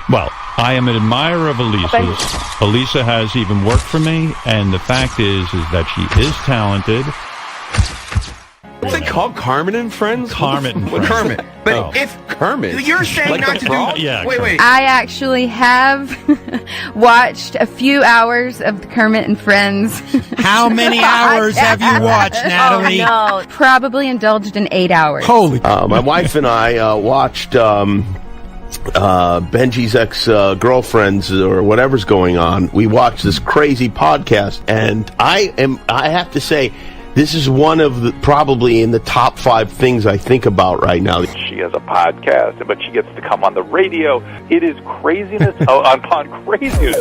Well, I am an admirer of Elisa's. Elisa has even worked for me, and the fact is that she is talented. What's it called? Kermit and Friends? Kermit and Friends. Kermit. But if Kermit, you're saying like not to frog? do. Yeah, Wait. I actually have watched a few hours of the Kermit and Friends. How many hours have you watched, Natalie? Oh, no. Probably indulged in 8 hours. Holy. My wife and I watched Benji's ex-girlfriends or whatever's going on. We watched this crazy podcast, and I have to say, this is one of the, probably in the top 5 things I think about right now. She has a podcast, but she gets to come on the radio. It is craziness upon craziness.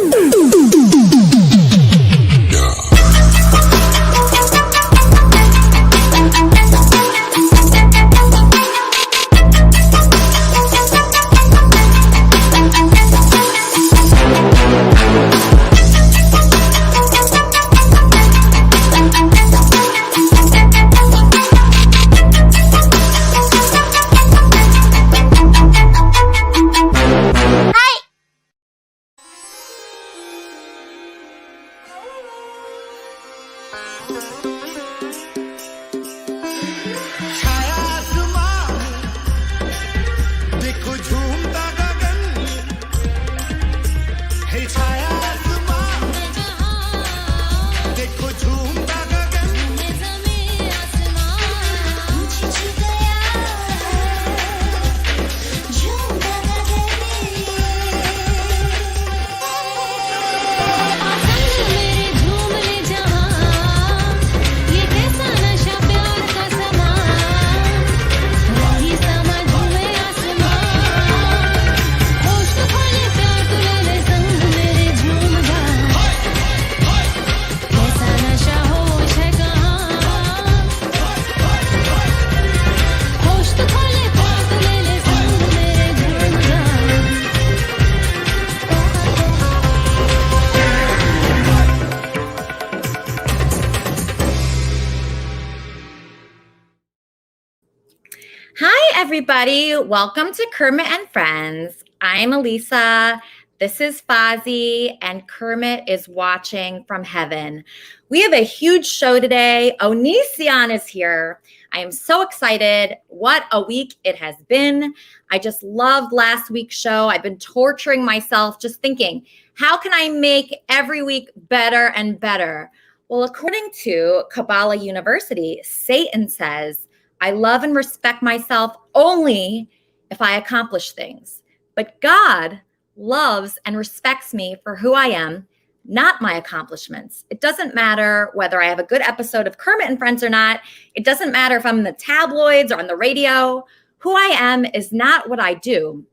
Everybody, welcome to Kermit and Friends. I'm Elisa. This is Fozzie, and Kermit is watching from heaven. We have a huge show today. Onision is here. I am so excited. What a week it has been. I just loved last week's show. I've been torturing myself just thinking, how can I make every week better and better? Well, according to Kabbalah University, Satan says, I love and respect myself only if I accomplish things. But God loves and respects me for who I am, not my accomplishments. It doesn't matter whether I have a good episode of Kermit and Friends or not. It doesn't matter if I'm in the tabloids or on the radio. Who I am is not what I do.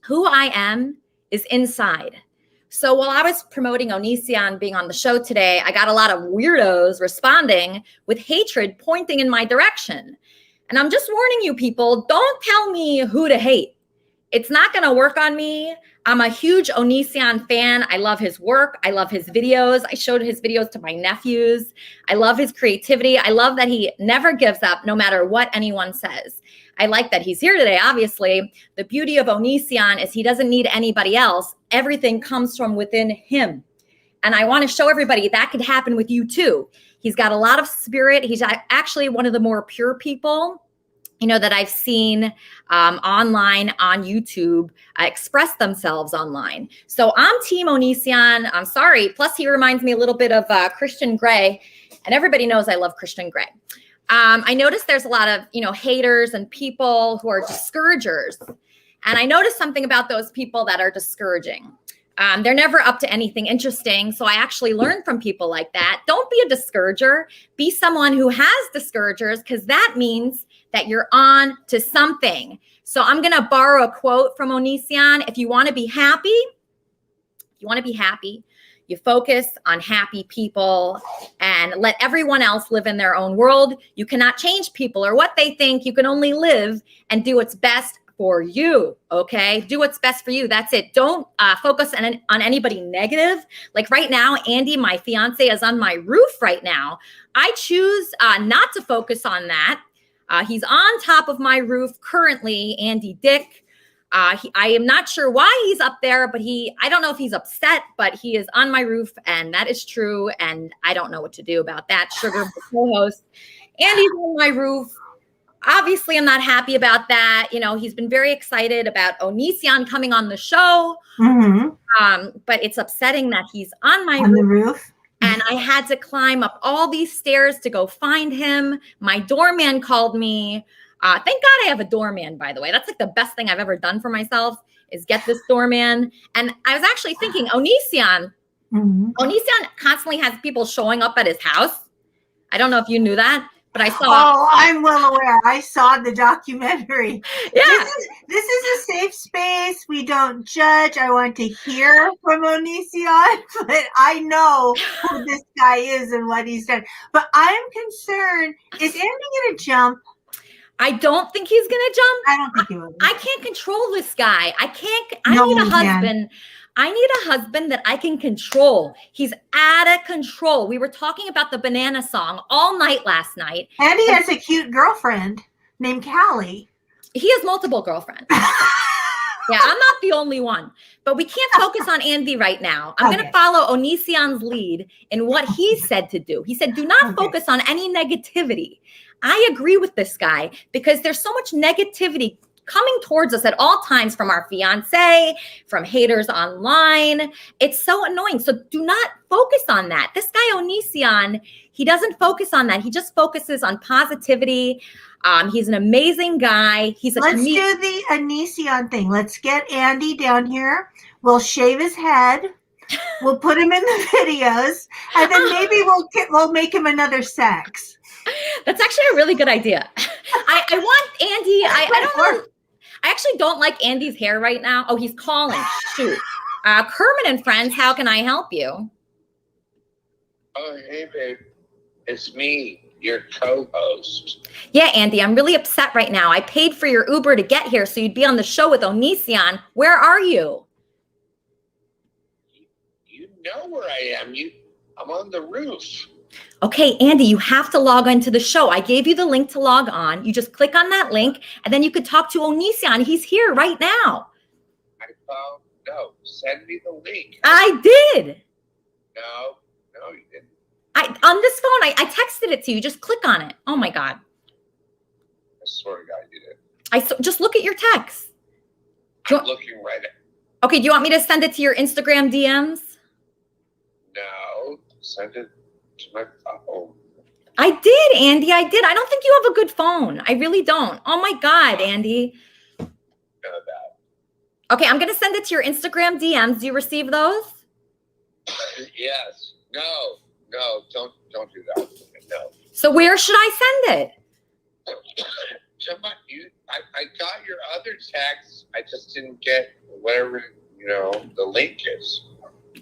Who I am is inside. So while I was promoting Onision being on the show today, I got a lot of weirdos responding with hatred pointing in my direction. And I'm just warning you people, don't tell me who to hate. It's not going to work on me. I'm a huge Onision fan. I love his work. I love his videos. I showed his videos to my nephews. I love his creativity. I love that he never gives up no matter what anyone says. I like that he's here today, obviously. The beauty of Onision is he doesn't need anybody else. Everything comes from within him. And I want to show everybody that could happen with you too. He's got a lot of spirit. He's actually one of the more pure people, that I've seen online on YouTube express themselves online. So I'm Team Onision. I'm sorry. Plus, he reminds me a little bit of Christian Grey. And everybody knows I love Christian Grey. I noticed there's a lot of, haters and people who are discouragers. And I noticed something about those people that are discouraging. They're never up to anything interesting. So I actually learned from people like that. Don't be a discourager. Be someone who has discouragers, because that means that you're on to something. So I'm going to borrow a quote from Onision. If you want to be happy, you focus on happy people and let everyone else live in their own world. You cannot change people or what they think. You can only live and do what's best for you, okay? Do what's best for you. That's it. Don't focus on anybody negative. Like right now, Andy, my fiance, is on my roof right now. I choose not to focus on that. He's on top of my roof currently, Andy Dick. I am not sure why he's up there, but I don't know if he's upset, but he is on my roof, and that is true. And I don't know what to do about that. Sugar, my co-host, and he's on my roof. Obviously, I'm not happy about that. You know, he's been very excited about Onision coming on the show. But it's upsetting that he's on my on the roof. And I had to climb up all these stairs to go find him. My doorman called me. Thank God I have a doorman, by the way. That's like the best thing I've ever done for myself is get this doorman. And I was actually thinking, Onision constantly has people showing up at his house. I don't know if you knew that, but I saw. Oh, I'm well aware. I saw the documentary. Yeah. This is a safe space. We don't judge. I want to hear from Onision, but I know who this guy is and what he's done. But I'm concerned. Is Andy going to jump? I don't think he's going to jump. I don't think he will. I can't control this guy. I No, need a you husband. I need a husband that I can control. He's out of control. We were talking about the banana song all night last night. And he has a cute girlfriend named Callie. He has multiple girlfriends. Yeah, I'm not the only one. But we can't focus on Andy right now. I'm going to follow Onision's lead in what he said to do. He said, do not focus on any negativity. I agree with this guy because there's so much negativity coming towards us at all times from our fiance, from haters online. It's so annoying. So do not focus on that. This guy Onision, he doesn't focus on that. He just focuses on positivity. He's an amazing guy. Let's do the Onision thing. Let's get Andy down here. We'll shave his head. We'll put him in the videos, and then maybe we'll make him another sex. That's actually a really good idea. I want Andy. I don't know. I actually don't like Andy's hair right now. Oh, he's calling. Shoot. Kermit and Friends, how can I help you? Oh, hey, babe. It's me, your co-host. Yeah, Andy, I'm really upset right now. I paid for your Uber to get here so you'd be on the show with Onision. Where are you? You know where I am. I'm on the roof. Okay, Andy, you have to log on to the show. I gave you the link to log on. You just click on that link, and then you could talk to Onision. He's here right now. No, send me the link. I did. No, you didn't. On this phone, I texted it to you. Just click on it. Oh, my God. I swear to God, you did. Just look at your text. I'm looking right at. Okay, do you want me to send it to your Instagram DMs? No, send it to my phone. I did, Andy. I did. I don't think you have a good phone. I really don't. Oh, my God, Andy. None of that. Okay, I'm going to send it to your Instagram DMs. Do you receive those? Yes. No, don't do that. No. So where should I send it? I got your other text. I just didn't get whatever, the link is.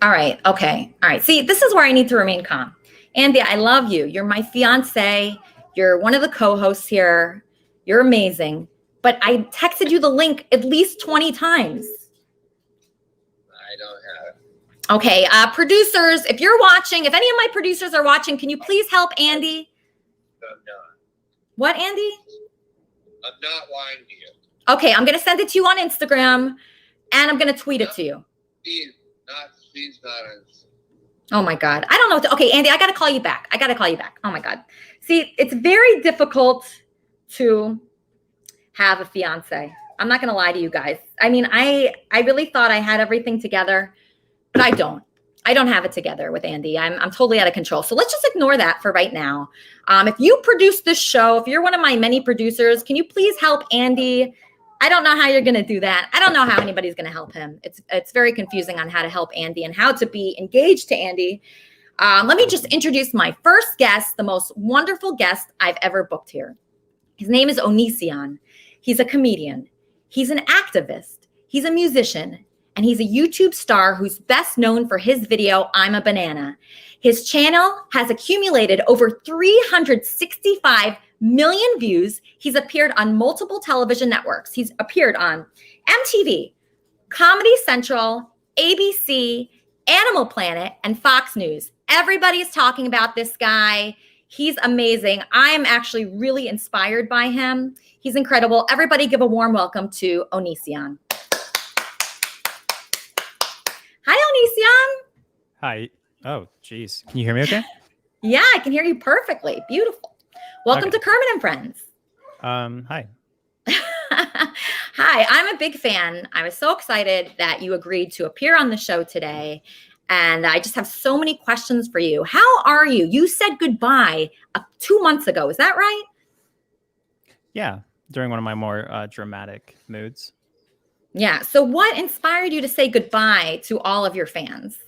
All right. Okay. All right. See, this is where I need to remain calm. Andy, I love you. You're my fiance. You're one of the co-hosts here. You're amazing. But I texted you the link at least 20 times. I don't have it. Okay. Producers, if you're watching, if any of my producers are watching, can you please help Andy? I'm not. What, Andy? I'm not lying to you. Okay. I'm going to send it to you on Instagram, and I'm going to tweet it to you. Please not on. Oh, my God. I don't know. Okay, Andy, I got to call you back. Oh, my God. See, it's very difficult to have a fiance. I'm not going to lie to you guys. I mean, I really thought I had everything together, but I don't. I don't have it together with Andy. I'm totally out of control. So let's just ignore that for right now. If you produce this show, if you're one of my many producers, can you please help Andy? I don't know how you're going to do that. I don't know how anybody's going to help him. It's very confusing on how to help Andy and how to be engaged to Andy. Let me just introduce my first guest, the most wonderful guest I've ever booked here. His name is Onision. He's a comedian. He's an activist. He's a musician. And he's a YouTube star who's best known for his video, I'm a Banana. His channel has accumulated over 365 million views. He's appeared on multiple television networks. He's appeared on MTV, Comedy Central, ABC, Animal Planet, and Fox News. Everybody's talking about this guy. He's amazing. I'm actually really inspired by him. He's incredible. Everybody give a warm welcome to Onision. Hi. Oh, geez. Can you hear me okay? Yeah, I can hear you perfectly. Beautiful. Welcome Okay. to Kermit and Friends. Hi. Hi, I'm a big fan. I was so excited that you agreed to appear on the show today. And I just have so many questions for you. How are you? You said goodbye 2 months ago. Is that right? Yeah, during one of my more dramatic moods. Yeah. So what inspired you to say goodbye to all of your fans?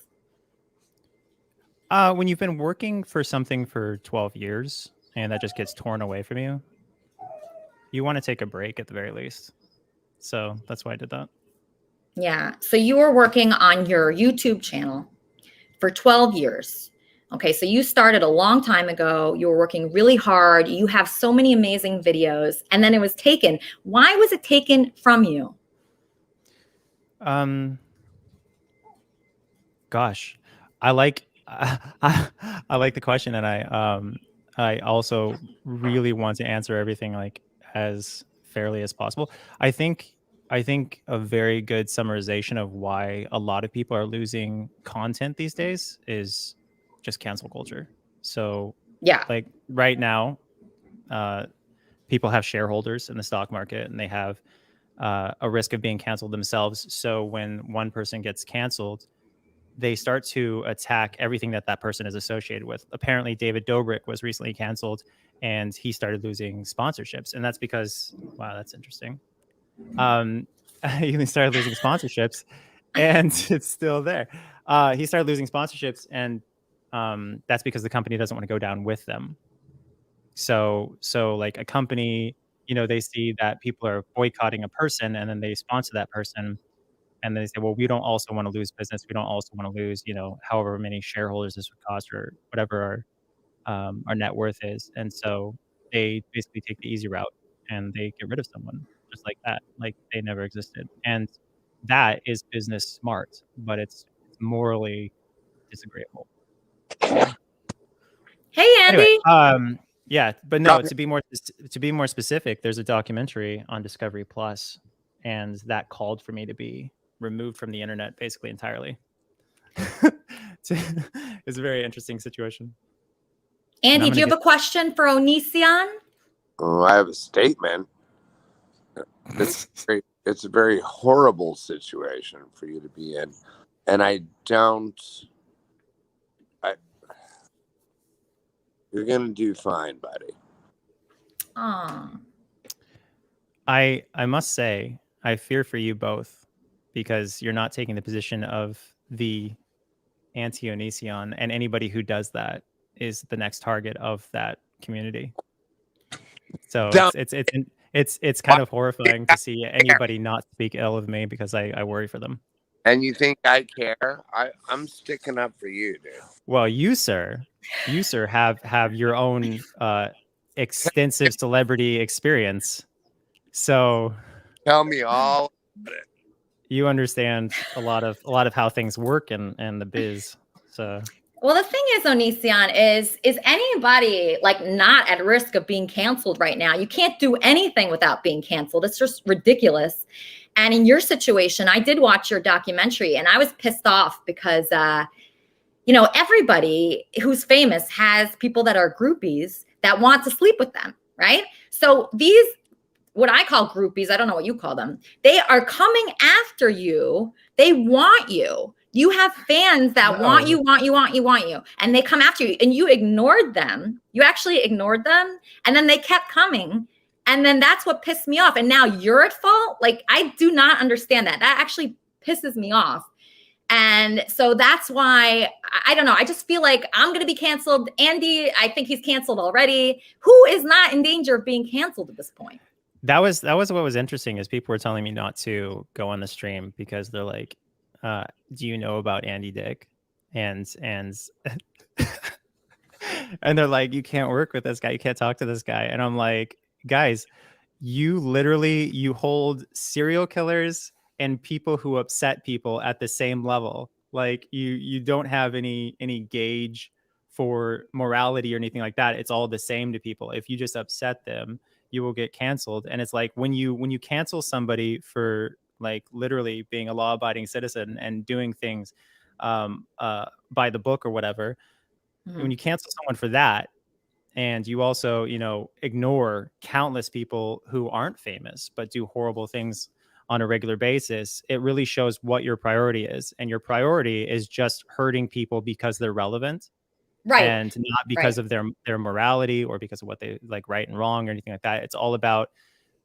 When you've been working for something for 12 years and that just gets torn away from you, you want to take a break at the very least. So that's why I did that. Yeah. So you were working on your YouTube channel for 12 years. Okay. So you started a long time ago. You were working really hard. You have so many amazing videos, and then it was taken. Why was it taken from you? Gosh, I like I like the question, and I also really want to answer everything like as fairly as possible. I think a very good summarization of why a lot of people are losing content these days is just cancel culture. So Yeah. like right now, people have shareholders in the stock market, and they have a risk of being canceled themselves. So when one person gets canceled, they start to attack everything that that person is associated with. Apparently, David Dobrik was recently canceled, and he started losing sponsorships. And that's because, wow, that's interesting. He started losing sponsorships, and it's still there. He started losing sponsorships, and that's because the company doesn't want to go down with them. So like a company, they see that people are boycotting a person, and then they sponsor that person. And then they say, well, we don't also want to lose business. We don't also want to lose, however many shareholders this would cost, or whatever our net worth is. And so they basically take the easy route, and they get rid of someone just like that, like they never existed. And that is business smart, but it's morally disagreeable. Hey, Andy. Anyway, yeah, but no, to be more specific, there's a documentary on Discovery Plus, and that called for me to be removed from the internet basically entirely. It's a very interesting situation. Andy, do you have a question for Onision? Oh, I have a statement. It's a very horrible situation for you to be in, and you're gonna do fine, buddy. I must say, I fear for you both, because you're not taking the position of the anti-Onision, and anybody who does that is the next target of that community. So it's kind of horrifying to see anybody not speak ill of me, because I worry for them. And you think I care? I'm sticking up for you, dude. Well, you sir have your own extensive celebrity experience, so tell me all about it. You understand a lot of how things work in the biz. So well, the thing is, Onision, is anybody like not at risk of being canceled right now? You can't do anything without being canceled. It's just ridiculous. And in your situation, I did watch your documentary, and I was pissed off because, everybody who's famous has people that are groupies that want to sleep with them, right? So these, what I call groupies, I don't know what you call them, they are coming after you. They want you. You have fans that want you. And they come after you, and you ignored them. You actually ignored them. And then they kept coming. And then that's what pissed me off. And now you're at fault. Like, I do not understand that. That actually pisses me off. And so that's why, I don't know. I just feel like I'm going to be canceled. Andy, I think he's canceled already. Who is not in danger of being canceled at this point? That was what was interesting, is people were telling me not to go on the stream because they're like, do you know about Andy Dick? And and they're like, you can't work with this guy. You can't talk to this guy. And I'm like, guys, you hold serial killers and people who upset people at the same level. Like you don't have any gauge for morality or anything like that. It's all the same to people. If you just upset them, you will get canceled. And it's like when you cancel somebody for like literally being a law-abiding citizen and doing things by the book or whatever. When you cancel someone for that, and you also, ignore countless people who aren't famous but do horrible things on a regular basis, it really shows what your priority is. And your priority is just hurting people because they're relevant, Right. and not because of their morality or because of what they like right and wrong or anything like that. It's all about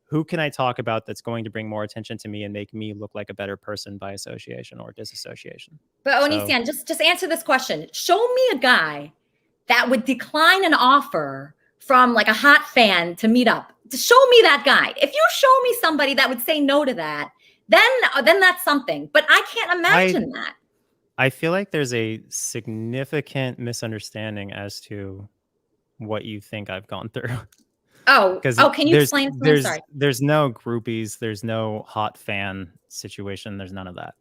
who can I talk about that's going to bring more attention to me and make me look like a better person by association or disassociation. But Onision, just answer this question. Show me a guy that would decline an offer from like a hot fan to meet up. Just show me that guy. If you show me somebody that would say no to that, then that's something. But I can't imagine that. I feel like there's a significant misunderstanding as to what you think I've gone through. Can you explain to me? Sorry. There's no groupies. There's no hot fan situation. There's none of that.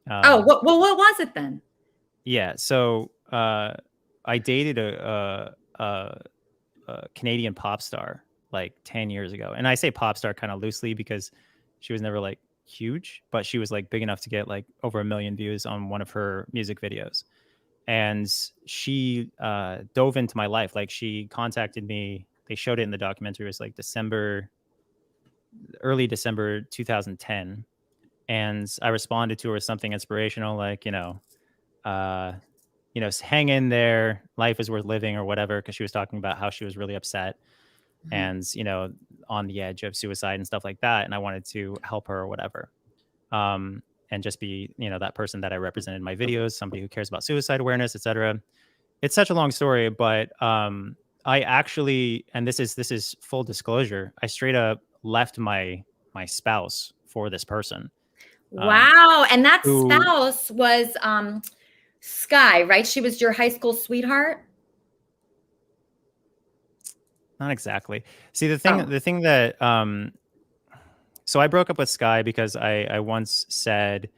What was it then? Yeah. So I dated a Canadian pop star like 10 years ago. And I say pop star kind of loosely because she was never like huge, but she was like big enough to get like over 1 million views on one of her music videos. And she dove into my life. Like she contacted me. They showed it in the documentary. It was like early December 2010. And I responded to her with something inspirational, like, hang in there. Life is worth living or whatever. Cause she was talking about how she was really upset and, on the edge of suicide and stuff like that. And I wanted to help her or whatever. And just be, that person that I represented in my videos, somebody who cares about suicide awareness, etc. It's such a long story, but I actually, and this is full disclosure, I straight up left my spouse for this person. Wow. And that spouse was Sky, right? She was your high school sweetheart? Not exactly. See, the thing that so I broke up with Sky because I once said,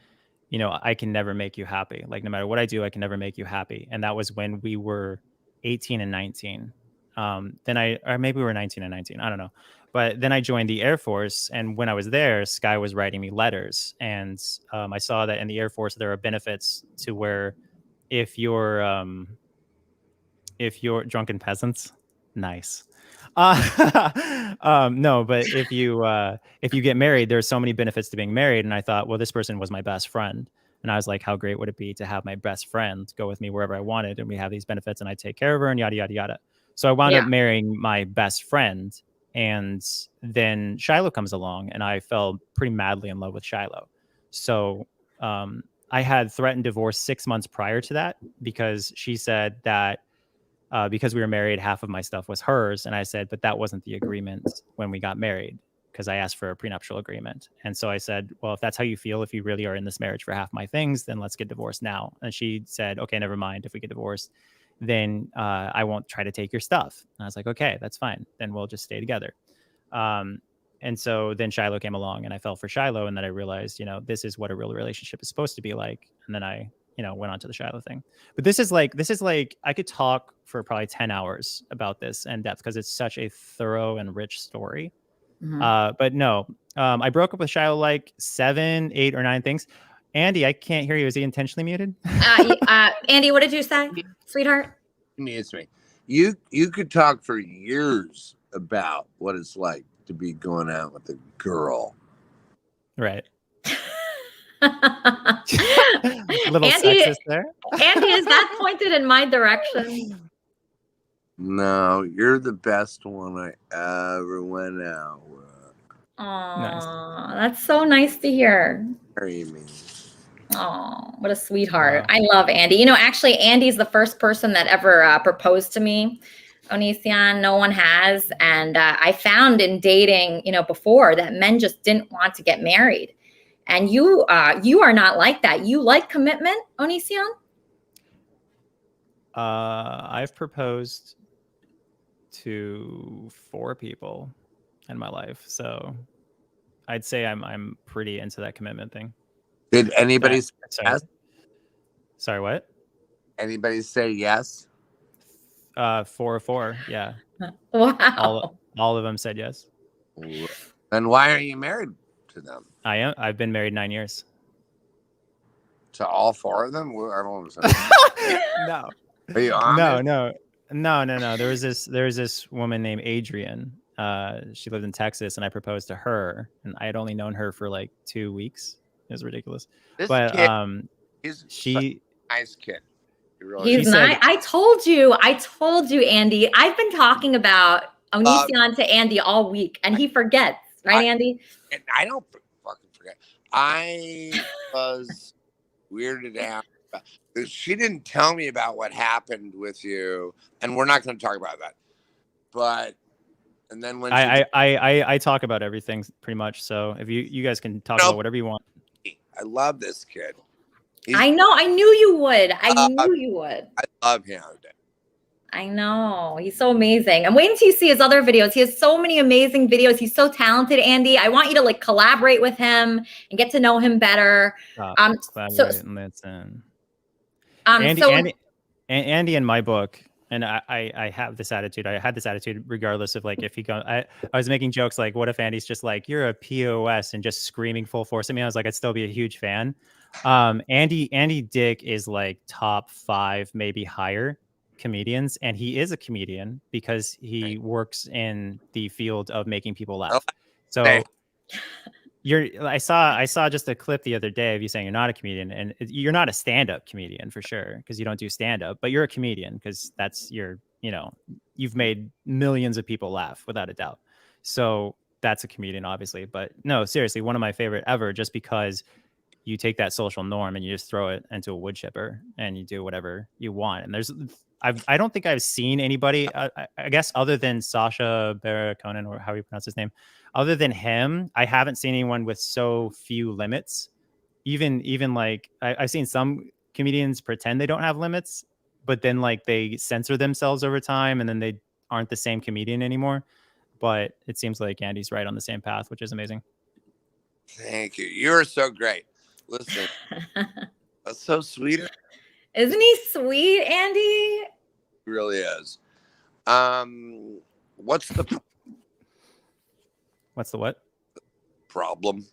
I can never make you happy. Like no matter what I do, I can never make you happy. And that was when we were 18 and 19. Or maybe we were 19 and 19. I don't know. But then I joined the Air Force. And when I was there, Sky was writing me letters. And I saw that in the Air Force, there are benefits to where if you're drunken peasants, nice. No, but if you get married, there's so many benefits to being married. And I thought, well, this person was my best friend. And I was like, how great would it be to have my best friend go with me wherever I wanted? And we have these benefits and I take care of her and yada, yada, yada. So I wound up marrying my best friend. And then Shiloh comes along and I fell pretty madly in love with Shiloh. So I had threatened divorce 6 months prior to that because she said that because we were married, half of my stuff was hers. And I said, but that wasn't the agreement when we got married because I asked for a prenuptial agreement. And so I said, well, if that's how you feel, if you really are in this marriage for half my things, then let's get divorced now. And she said, okay, never mind. If we get divorced, then I won't try to take your stuff. And I was like, okay, that's fine. Then we'll just stay together. And so then Shiloh came along and I fell for Shiloh. And then I realized, this is what a real relationship is supposed to be like. And then I, went on to the Shiloh thing. But this is like, I could talk for probably 10 hours about this in depth because it's such a thorough and rich story. Mm-hmm. But no, I broke up with Shiloh like 7, 8, or 9 things. Andy, I can't hear you. Is he intentionally muted? Andy, what did you say, sweetheart? It's me. You could talk for years about what it's like to be going out with a girl. Right. A little Andy, sexist there. Andy, is that pointed in my direction? No, you're the best one I ever went out with. Aw, Nice. that's so nice to hear. Amy. Oh, what a sweetheart. I love Andy. Actually, Andy's the first person that ever proposed to me. Onision, no one has. And I found in dating, before that men just didn't want to get married. And you are not like that. You like commitment, Onision? I've proposed to 4 people in my life. So I'd say I'm pretty into that commitment thing. Did anybody say yes? Sorry, what? Anybody say yes? 4 of 4, yeah. Wow. All of them said yes. Then why are you married to them? I've been married 9 years. To all 4 of them? I don't understand. No. Are you honest? No. There was this woman named Adrian. She lived in Texas, and I proposed to her, and I had only known her for like 2 weeks. It was ridiculous. This But kid, he's she a nice kid. He really He's is. not. I told you, Andy. I've been talking about Onision to Andy all week, and he forgets, right, Andy? And I don't fucking forget. I was weirded out. She didn't tell me about what happened with you, and we're not going to talk about that. But and then when I talk about everything pretty much. So if you guys can talk about whatever you want. I love this kid. I know. I knew you would. I knew you would. I love him. I know. He's so amazing. And wait until you see his other videos. He has so many amazing videos. He's so talented, Andy. I want you to like collaborate with him and get to know him better. Andy in my book, and I have this attitude. I had this attitude regardless of like if he go. I was making jokes like, what if Andy's just like, you're a POS and just screaming full force at me? I was like, I'd still be a huge fan. Andy Dick is like top 5, maybe higher comedians, and he is a comedian because he works in the field of making people laugh. So I saw just a clip the other day of you saying you're not a comedian, and you're not a stand-up comedian for sure because you don't do stand-up, but you're a comedian because that's you've made millions of people laugh without a doubt. So that's a comedian, obviously. But no, seriously, one of my favorite ever, just because you take that social norm and you just throw it into a wood chipper and you do whatever you want. And I don't think I've seen anybody, I guess, other than Sacha Baron Cohen, or how you pronounce his name. Other than him, I haven't seen anyone with so few limits. Even like I've seen some comedians pretend they don't have limits, but then like they censor themselves over time, and then they aren't the same comedian anymore. But it seems like Andy's right on the same path, which is amazing. Thank you. You're so great. Listen, that's so sweet. Isn't he sweet, Andy? He really is. What's the what? Problem?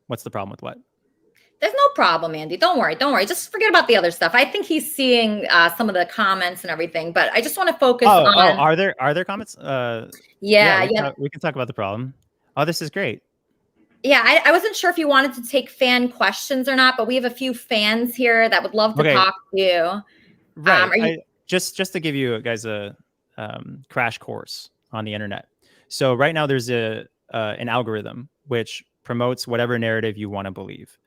What's the problem with what? There's no problem, Andy. Don't worry. Just forget about the other stuff. I think he's seeing some of the comments and everything, but I just want to focus on. Are there comments? Yeah. We can talk about the problem. Oh, this is great. Yeah, I wasn't sure if you wanted to take fan questions or not, but we have a few fans here that would love to talk to you. Right. Just to give you guys a crash course on the internet. So right now there's an algorithm which promotes whatever narrative you want to believe.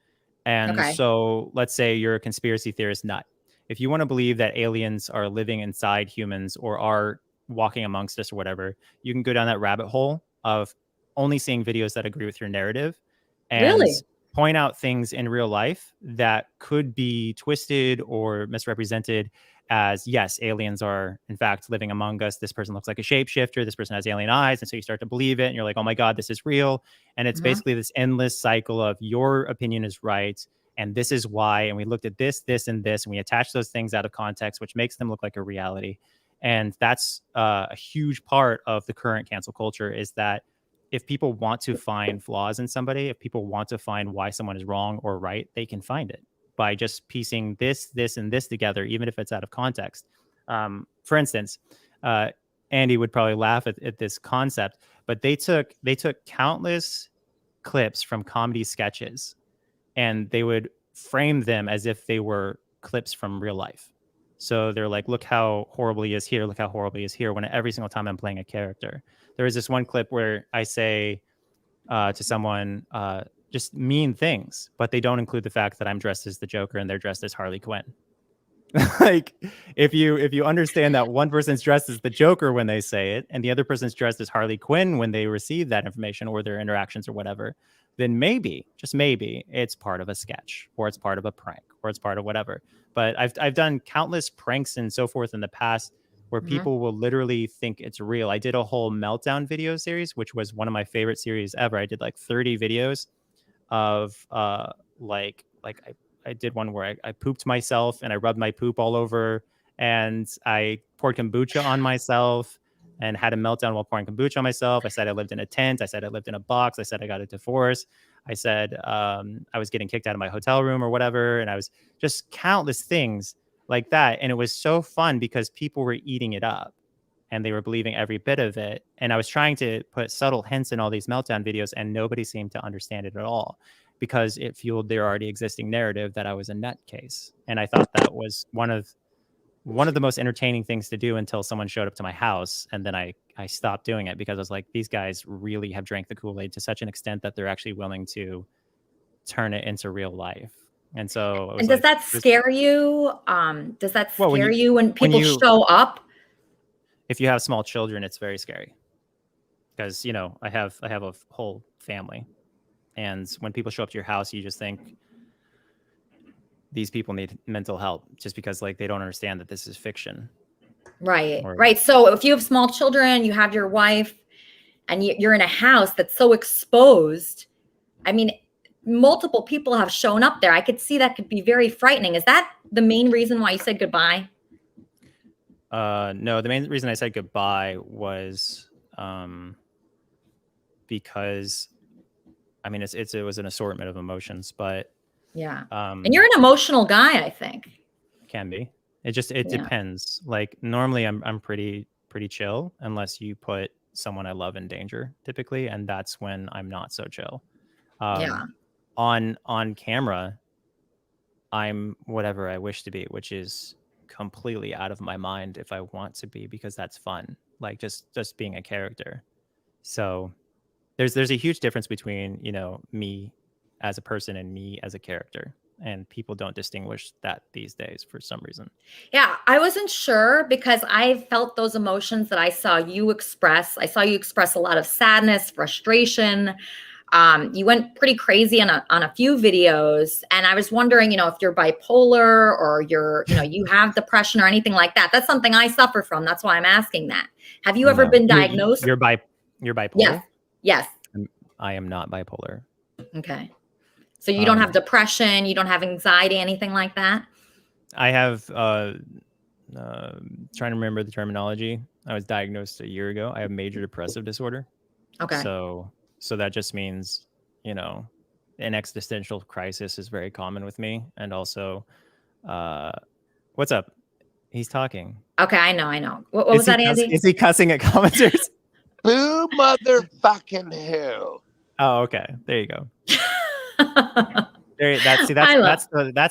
And so let's say you're a conspiracy theorist nut. If you want to believe that aliens are living inside humans or are walking amongst us or whatever, you can go down that rabbit hole of only seeing videos that agree with your narrative and point out things in real life that could be twisted or misrepresented as, yes, aliens are in fact living among us. This person looks like a shapeshifter. This person has alien eyes. And so you start to believe it and you're like, oh my God, this is real. And it's basically this endless cycle of your opinion is right. And this is why. And we looked at this, this, and this, and we attach those things out of context, which makes them look like a reality. And that's a huge part of the current cancel culture, is that if people want to find flaws in somebody, if people want to find why someone is wrong or right, they can find it by just piecing this, and this together, even if it's out of context. For instance, Andy would probably laugh at this concept, but they took countless clips from comedy sketches and they would frame them as if they were clips from real life. So they're like, look how horrible he is here. Look how horrible he is here. When every single time I'm playing a character, there is this one clip where I say to someone just mean things, but they don't include the fact that I'm dressed as the Joker and they're dressed as Harley Quinn. Like if you understand that one person's dressed as the Joker when they say it and the other person's dressed as Harley Quinn when they receive that information or their interactions or whatever, then maybe, just maybe, it's part of a sketch or it's part of a prank or it's part of whatever. But I've done countless pranks and so forth in the past where people will literally think it's real. I did a whole meltdown video series, which was one of my favorite series ever. I did like 30 videos of I did one where I pooped myself and I rubbed my poop all over and I poured kombucha on myself and had a meltdown while pouring kombucha on myself. I said I lived in a tent. I said I lived in a box. I said I got a divorce. I said I was getting kicked out of my hotel room or whatever. And I was just countless things like that. And it was so fun because people were eating it up and they were believing every bit of it. And I was trying to put subtle hints in all these meltdown videos and nobody seemed to understand it at all because it fueled their already existing narrative that I was a nutcase. And I thought that was one of the most entertaining things to do until someone showed up to my house. And then I stopped doing it because I was like, these guys really have drank the Kool-Aid to such an extent that they're actually willing to turn it into real life. And so, and does that scare you? Does that scare you when people show up? If you have small children, it's very scary because, I have a whole family. And when people show up to your house, you just think these people need mental help just because they don't understand that this is fiction. Right. Right. So if you have small children, you have your wife and you're in a house that's so exposed. I mean, multiple people have shown up there. I could see that could be very frightening. Is that the main reason why you said goodbye? No, the main reason I said goodbye was because it was an assortment of emotions, but yeah. And you're an emotional guy, I think. Can be. It depends. Normally I'm pretty chill unless you put someone I love in danger typically. And that's when I'm not so chill. On camera, I'm whatever I wish to be, which is completely out of my mind if I want to be, because that's fun. Just being a character. So there's a huge difference between, me as a person and me as a character. And people don't distinguish that these days for some reason. Yeah, I wasn't sure because I felt those emotions that I saw you express. I saw you express a lot of sadness, frustration. You went pretty crazy on a few videos. And I was wondering, if you're bipolar or you have depression or anything like that. That's something I suffer from. That's why I'm asking that. Have you ever been diagnosed? You're bipolar? Yes. I am not bipolar. Okay. So you don't have depression, you don't have anxiety, anything like that? I have, trying to remember the terminology. I was diagnosed a year ago. I have major depressive disorder. Okay. So that just means, an existential crisis is very common with me. And also, what's up? He's talking. Okay, I know. What was that, Andy? Is he cussing at commenters? Boo motherfucking who? Oh, okay. There you go. That's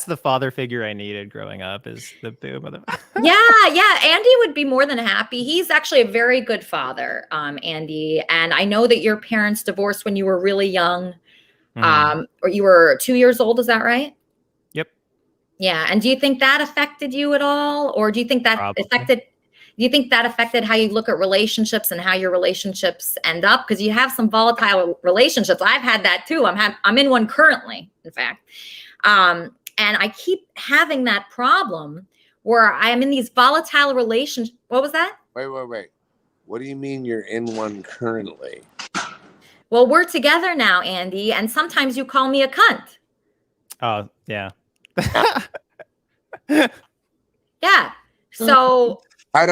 the father figure I needed growing up is the boo motherfucker. Yeah. Andy would be more than happy. He's actually a very good father, Andy. And I know that your parents divorced when you were really young, or you were 2 years old. Is that right? Yep. Yeah. And do you think that affected you at all, or do you think that affected how you look at relationships and how your relationships end up? Because you have some volatile relationships. I've had that too. I'm in one currently, in fact. And I keep having that problem where I'm in these volatile relationships. What was that? Wait. What do you mean you're in one currently? Well, we're together now, Andy, and sometimes you call me a cunt. Oh, yeah. Yeah. So I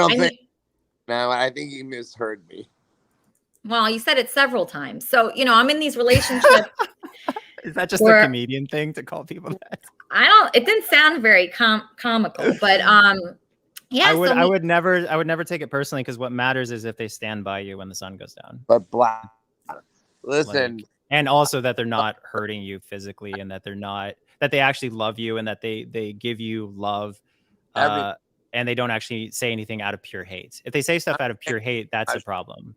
think you misheard me. Well, you said it several times. So, I'm in these relationships. Is that just a comedian thing to call people that? It didn't sound very comical, but yeah. I would never take it personally because what matters is if they stand by you when the sun goes down. But listen. And also that they're not hurting you physically and that they actually love you and that they give you love. And they don't actually say anything out of pure hate. If they say stuff out of pure hate, that's a problem.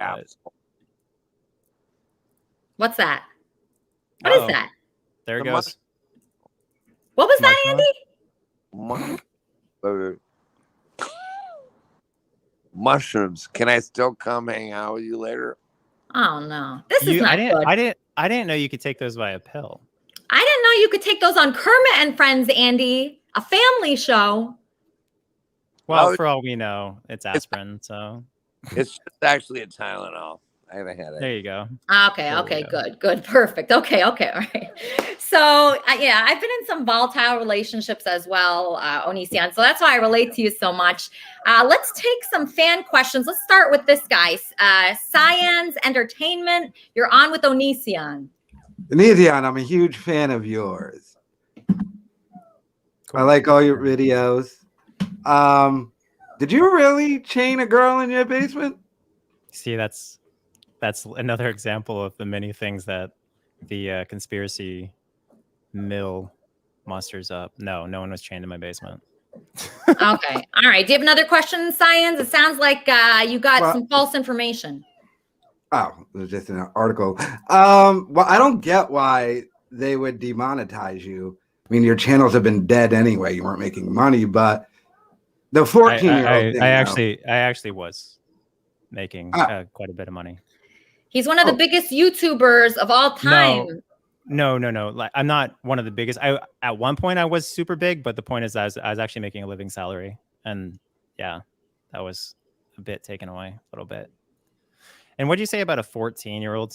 What's that? What is that? There it goes. What was that, Andy? Mushrooms. Can I still come hang out with you later? Oh no, this is not good. I didn't know you could take those via pill. I didn't know you could take those on Kermit and Friends, Andy, a family show. Well, for all we know, it's aspirin. So it's just actually a Tylenol. I haven't had it. There you go. Okay, good, perfect. Okay, all right. So yeah, I've been in some volatile relationships as well, Onision. So that's why I relate to you so much. Let's take some fan questions. Let's start with this guy, Cyan's Entertainment. You're on with Onision. Onision, I'm a huge fan of yours. I like all your videos. Did you really chain a girl in your basement? See, that's another example of the many things that the conspiracy mill musters up. No one was chained in my basement. Okay. All right. Do you have another question, Science? It sounds like you got some false information. Oh, it was just an article. Well, I don't get why they would demonetize you. I mean, your channels have been dead anyway. You weren't making money, but the 14-year-old I actually was making quite a bit of money. He's one of the biggest YouTubers of all time. No. Like, I'm not one of the biggest. At one point I was super big, but the point is I was actually making a living salary, and yeah, that was a bit taken away, a little bit. And what did you say about a 14-year-old?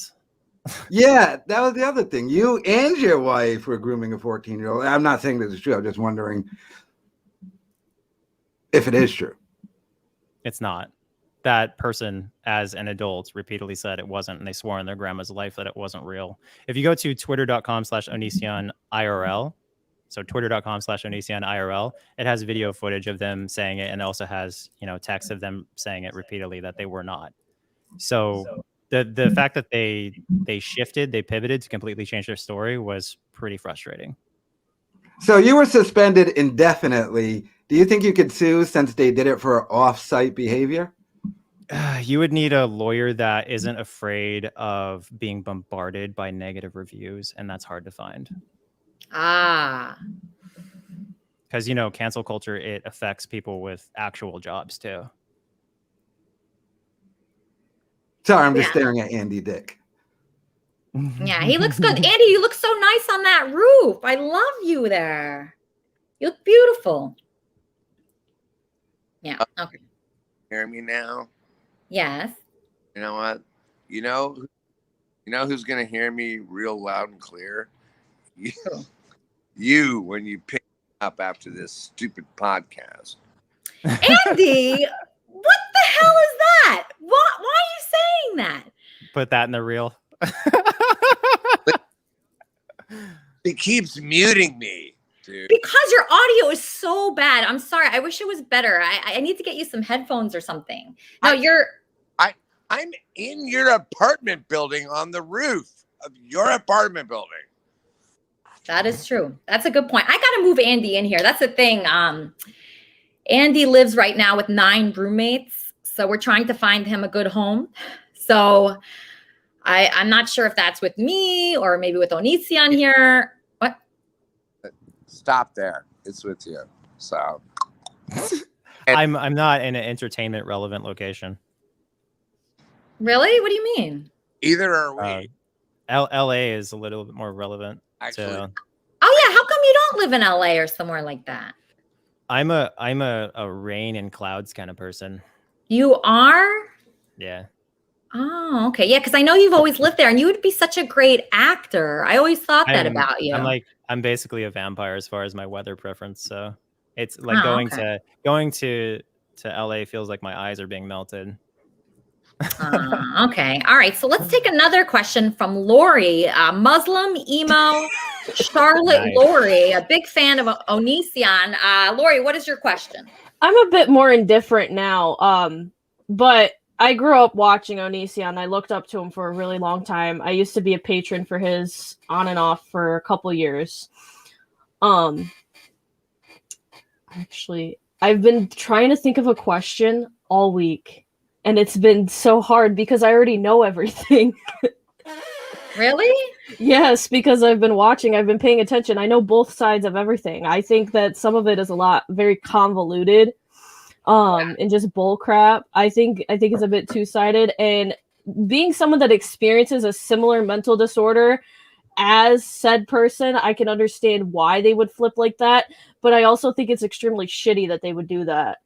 Yeah, that was the other thing. You and your wife were grooming a 14-year-old. I'm not saying this is true. I'm just wondering if it is true. It's not. That person, as an adult, repeatedly said it wasn't, and they swore on their grandma's life that it wasn't real. If you go to twitter.com/OnisionIRL, so twitter.com/OnisionIRL, it has video footage of them saying it, and it also has, text of them saying it repeatedly that they were not. So the fact that they shifted, they pivoted to completely change their story was pretty frustrating. So you were suspended indefinitely. Do you think you could sue since they did it for off-site behavior? You would need a lawyer that isn't afraid of being bombarded by negative reviews, and that's hard to find. Because, cancel culture, it affects people with actual jobs too. Sorry, I'm just staring at Andy Dick. Yeah, he looks good. Andy, you look so nice on that roof. I love you there. You look beautiful. Yeah. Okay. Hear me now? Yes. You know what? You know who's gonna hear me real loud and clear? You when you pick up after this stupid podcast. Andy, what the hell is that? Why are you saying that? Put that in the reel. He keeps muting me, dude. Because your audio is so bad. I'm sorry. I wish it was better. I need to get you some headphones or something. No, I'm in your apartment building on the roof of your apartment building. That is true. That's a good point. I got to move Andy in here. That's the thing. Andy lives right now with 9 roommates. So we're trying to find him a good home. So I'm not sure if that's with me or maybe with Onision here. What? Stop there. It's with you. So I'm not in an entertainment relevant location. Really? What do you mean? Either are we. LA is a little bit more relevant. Actually. Oh yeah, how come you don't live in LA or somewhere like that? I'm a rain and clouds kind of person. You are? Yeah. Oh, okay. Yeah, because I know you've always lived there and you would be such a great actor. I always thought that about you. I'm basically a vampire as far as my weather preference. So it's like going to LA feels like my eyes are being melted. Okay. All right. So let's take another question from Lori, Muslim emo Charlotte. Nice. Lori, a big fan of Onision. Lori, what is your question? I'm a bit more indifferent now, but I grew up watching Onision. I looked up to him for a really long time. I used to be a patron for his on and off for a couple years. Actually, I've been trying to think of a question all week. And it's been so hard because I already know everything. Really? Yes, because I've been paying attention. I know both sides of everything. I think that some of it is very convoluted, and just bull crap. I think it's a bit two-sided. And being someone that experiences a similar mental disorder as said person, I can understand why they would flip like that. But I also think it's extremely shitty that they would do that.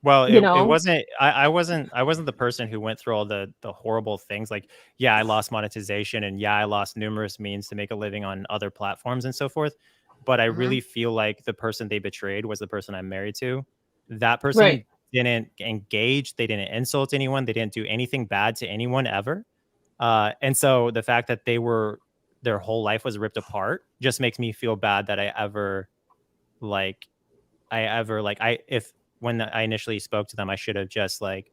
Well, it wasn't. I wasn't the person who went through all the horrible things. Like, yeah, I lost monetization, and yeah, I lost numerous means to make a living on other platforms and so forth. But I really feel like the person they betrayed was the person I'm married to. That person didn't engage. They didn't insult anyone. They didn't do anything bad to anyone ever. And so the fact that they were their whole life was ripped apart just makes me feel bad that when I initially spoke to them, I should have just like,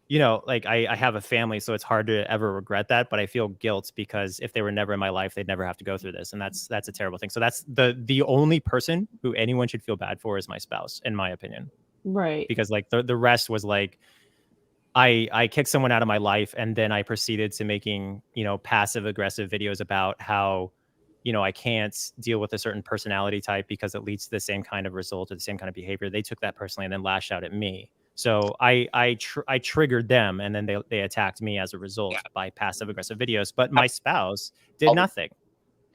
you know, like I have a family, so it's hard to ever regret that. But I feel guilt because if they were never in my life, they'd never have to go through this. And that's a terrible thing. So that's the only person who anyone should feel bad for is my spouse, in my opinion. Right. Because like the rest was like, I kicked someone out of my life and then I proceeded to making, you know, passive aggressive videos about how, you know, I can't deal with a certain personality type because it leads to the same kind of result or the same kind of behavior. They took that personally and then lashed out at me. So I triggered them and then they attacked me as a result by passive aggressive videos. But my spouse did nothing.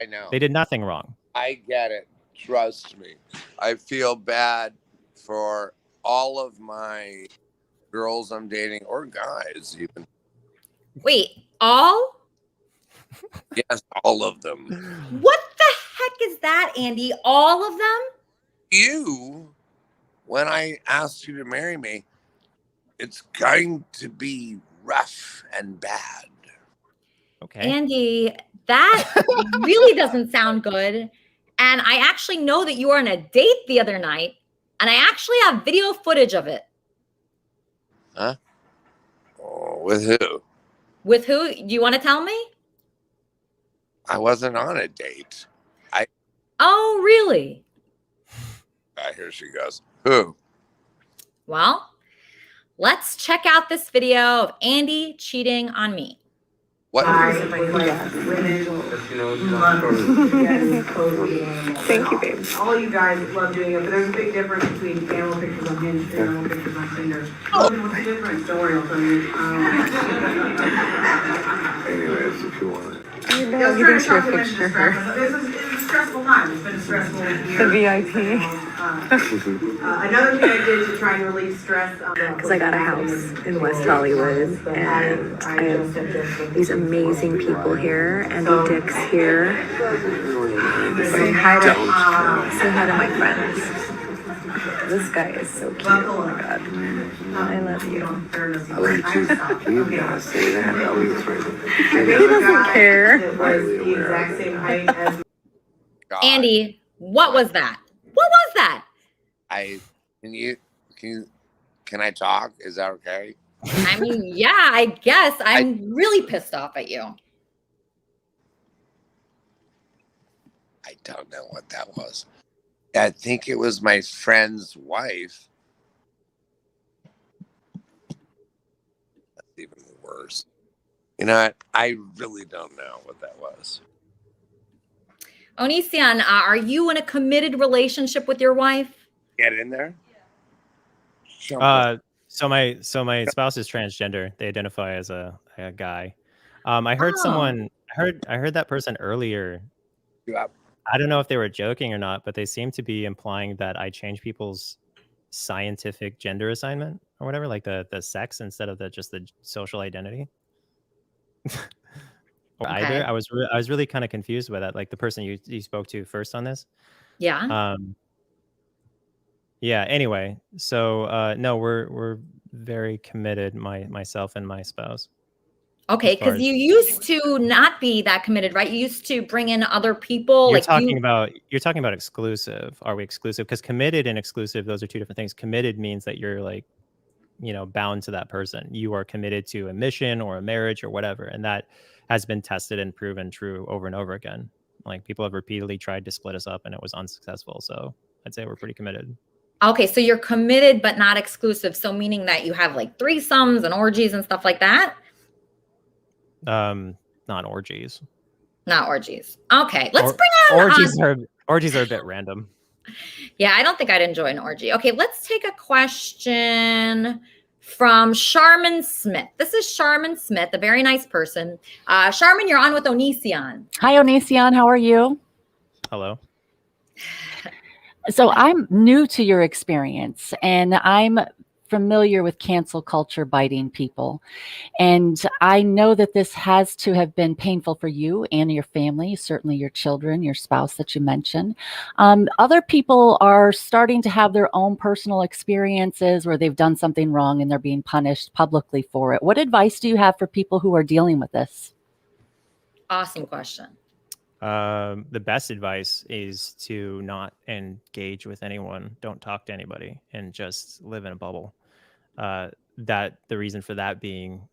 I know. They did nothing wrong. I get it. Trust me. I feel bad for all of my girls I'm dating, or guys even. Wait, all? Yes, all of them. What the heck is that, Andy? All of them? You, when I asked you to marry me, it's going to be rough and bad. Okay. Andy, that really doesn't sound good. And I actually know that you were on a date the other night, and I actually have video footage of it. Huh? Oh, with who? With who? Do you want to tell me? I wasn't on a date. Oh, really? Here she goes. Who? Well, let's check out this video of Andy cheating on me. What? Thank you, babe. All you guys love doing it, but there's a big difference between animal pictures on Hinge and animal pictures on Tinder. What's the difference? Don't worry, I'll tell you. Anyways, if you want it. I know, you didn't share a picture of her. It's a stressful time. It's been a stressful year. The VIP. Another thing I did to try and relieve stress. Because I got a house in West Hollywood, and I have these amazing people here. Andy Dick's here. Say hi to my friends. This guy is so cute. Oh my god. I love you. I love you too. You gotta say that. I always right. He doesn't care. The exact same height as Andy, what was that? What was that? Can I talk? Is that okay? I mean, yeah, I guess. I'm really pissed off at you. I don't know what that was. I think it was my friend's wife. That's even worse. You know what? I really don't know what that was. Onision, are you in a committed relationship with your wife? Get in there. So my spouse is transgender. They identify as a guy. I heard I heard that person earlier. Yeah. I don't know if they were joking or not, but they seem to be implying that I change people's scientific gender assignment or whatever, like the sex instead of just the social identity. Or Okay. either. I was really kind of confused by that. Like the person you spoke to first on this. Yeah. Yeah. Anyway, so no, we're very committed. Myself and my spouse. Okay, because you used to not be that committed, right? You used to bring in other people. You're talking about exclusive. Are we exclusive? Because committed and exclusive, those are two different things. Committed means that you're like, you know, bound to that person. You are committed to a mission or a marriage or whatever, and that has been tested and proven true over and over again. Like people have repeatedly tried to split us up, and it was unsuccessful. So I'd say we're pretty committed. Okay, so you're committed but not exclusive. So meaning that you have like threesomes and orgies and stuff like that. Not orgies. Not orgies. Okay, let's bring on orgies are a bit random. Yeah, I don't think I'd enjoy an orgy. Okay, let's take a question from Charmin Smith. This is Charmin Smith, a very nice person. Charmin, you're on with Onision. Hi, Onision. How are you? Hello. So I'm new to your experience, and I'm familiar with cancel culture biting people. And I know that this has to have been painful for you and your family, certainly your children, your spouse that you mentioned. Other people are starting to have their own personal experiences where they've done something wrong and they're being punished publicly for it. What advice do you have for people who are dealing with this? Awesome question. The best advice is to not engage with anyone. Don't talk to anybody and just live in a bubble. That the reason for that being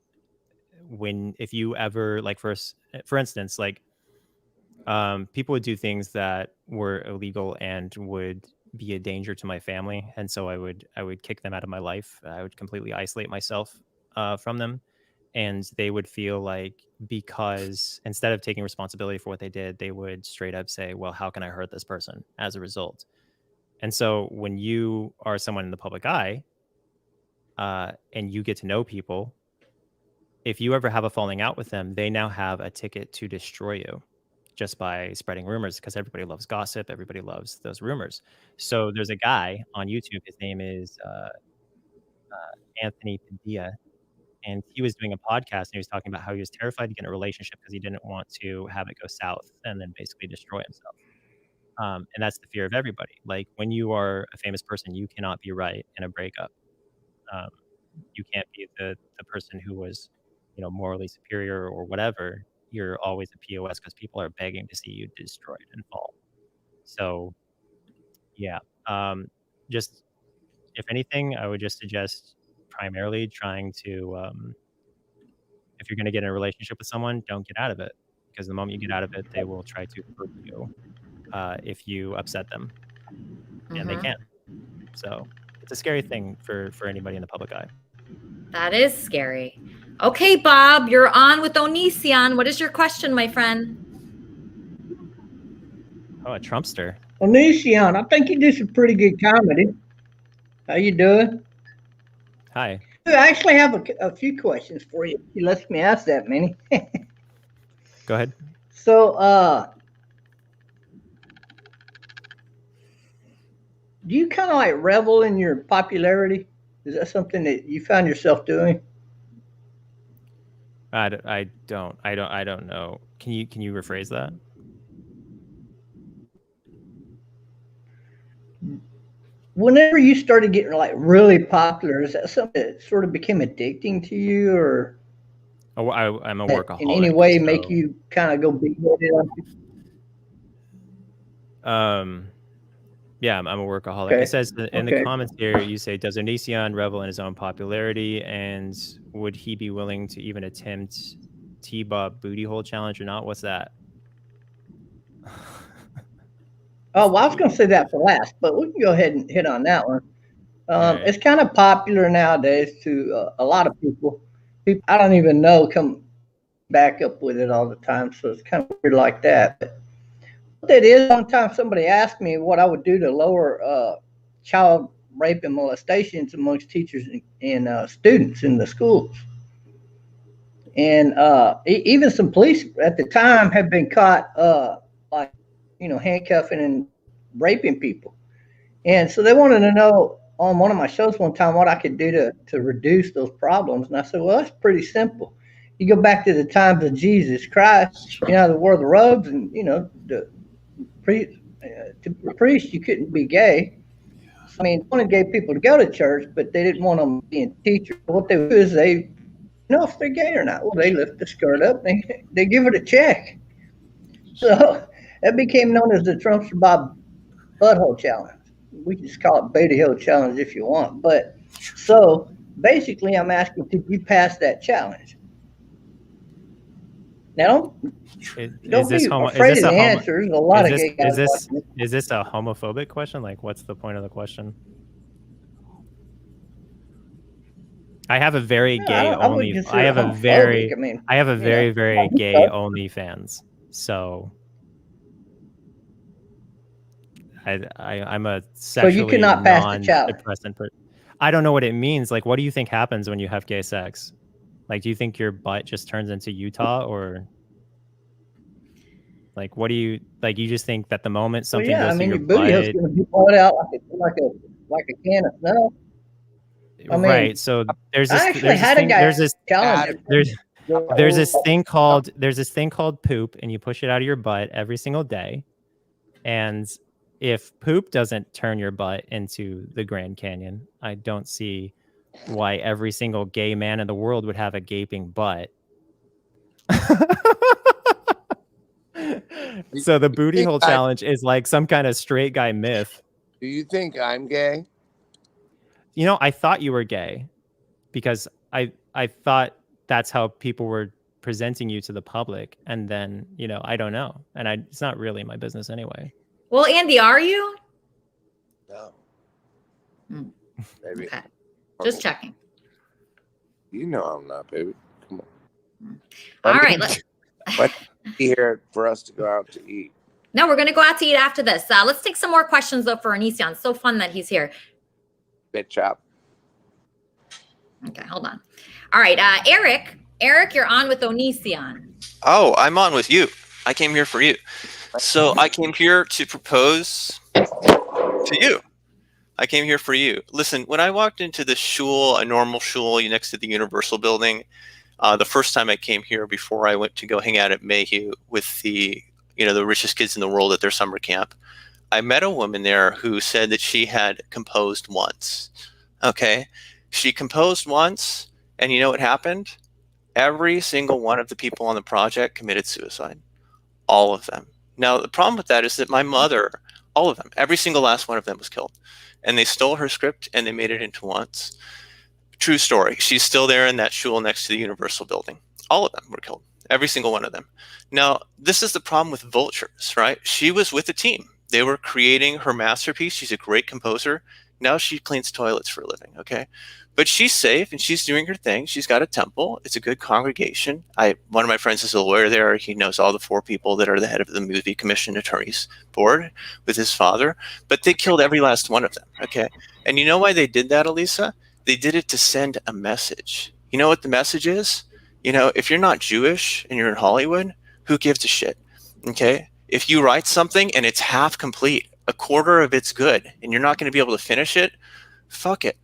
if you ever like for instance, like people would do things that were illegal and would be a danger to my family, and so I would kick them out of my life. I would completely isolate myself from them, and they would feel like, because instead of taking responsibility for what they did, they would straight up say, well, how can I hurt this person as a result? And so when you are someone in the public eye and you get to know people, if you ever have a falling out with them, they now have a ticket to destroy you just by spreading rumors, because everybody loves gossip. Everybody loves those rumors. So there's a guy on YouTube. His name is Anthony Padilla. And he was doing a podcast and he was talking about how he was terrified to get in a relationship because he didn't want to have it go south and then basically destroy himself. And that's the fear of everybody. Like, when you are a famous person, you cannot be right in a breakup. You can't be the person who was, morally superior or whatever. You're always a POS because people are begging to see you destroyed and fall. So, yeah. Just, if anything, I would just suggest primarily trying to, if you're going to get in a relationship with someone, don't get out of it, because the moment you get out of it, they will try to hurt you if you upset them, and they can. So it's a scary thing for anybody in the public eye. That is scary. Okay, Bob, you're on with Onision. What is your question, my friend? Oh, a Trumpster. Onision, I think you do some pretty good comedy. How you doing? Hi. I actually have a few questions for you. You let me ask that many. Go ahead. So, do you kind of like revel in your popularity? Is that something that you found yourself doing? I don't know. Can you rephrase that? Whenever you started getting like really popular, is that something that sort of became addicting to you, or I'm a workaholic. in any way make you kind of go big-headed on people? Yeah, I'm a workaholic. Okay. It says in the comments here, you say, does Onision revel in his own popularity, and would he be willing to even attempt T-Bob booty hole challenge or not? What's that? Oh, well, I was going to say that for last, but we can go ahead and hit on that one. Right. It's kind of popular nowadays to a lot of people. People I don't even know come back up with it all the time, so it's kind of weird like that. But what that is, one time somebody asked me what I would do to lower child rape and molestations amongst teachers and students in the schools. And even some police at the time have been caught handcuffing and raping people. And so they wanted to know on one of my shows one time what I could do to reduce those problems. And I said, well, that's pretty simple. You go back to the times of Jesus Christ, they wore the robes, and, to be a priest, you couldn't be gay. I mean, they wanted gay people to go to church, but they didn't want them being teachers. What they do is they know if they're gay or not. Well, they lift the skirt up, they give it a check. So that became known as the Trumpster Bob Butthole Challenge. We just call it Beta Hill Challenge if you want. But so basically, I'm asking, did you pass that challenge? Now, don't be afraid of the answers. A lot of gay guys. Is this a homophobic question? Like, what's the point of the question? I have a very gay only. I have a very gay only fans. So I'm a sexually so you cannot pass the challenge. I don't know what it means. Like, what do you think happens when you have gay sex? Like, do you think your butt just turns into Utah, or like, what do you like? You just think that the moment something goes to your butt, your booty is going to be pulled out like a can of snow. Right. So there's this thing called poop, and you push it out of your butt every single day. And if poop doesn't turn your butt into the Grand Canyon, I don't see why every single gay man in the world would have a gaping butt. So the booty think hole I- challenge is like some kind of straight guy myth. Do you think I'm gay? You know, I thought you were gay because I thought that's how people were presenting you to the public, and then I don't know, and it's not really my business anyway. Well, Andy, are you? No. Baby. Okay. Just checking. You know I'm not, baby. Come on. All right. Let's be here for us to go out to eat. No, we're going to go out to eat after this. Let's take some more questions, though, for Onision. It's so fun that he's here. Bit chop. Okay, hold on. All right, Eric. Eric, you're on with Onision. Oh, I'm on with you. I came here for you. So I came here to propose to you. I came here for you. Listen, when I walked into the shul, a normal shul next to the Universal building, the first time I came here before I went to go hang out at Mayhew with the richest kids in the world at their summer camp, I met a woman there who said that she had composed once. Okay? She composed once, and you know what happened? Every single one of the people on the project committed suicide. All of them. Now, the problem with that is that my mother, all of them, every single last one of them was killed. And they stole her script and they made it into once. True story. She's still there in that shul next to the Universal building. All of them were killed. Every single one of them. Now, this is the problem with vultures, right? She was with a team. They were creating her masterpiece. She's a great composer. Now she cleans toilets for a living, okay? But she's safe and she's doing her thing. She's got a temple. It's a good congregation. One of my friends is a lawyer there. He knows all the 4 people that are the head of the movie commission attorneys board with his father. But they killed every last one of them, okay? And you know why they did that, Elisa? They did it to send a message. You know what the message is? If you're not Jewish and you're in Hollywood, who gives a shit, okay? If you write something and it's half complete, a quarter of it's good, and you're not going to be able to finish it, fuck it,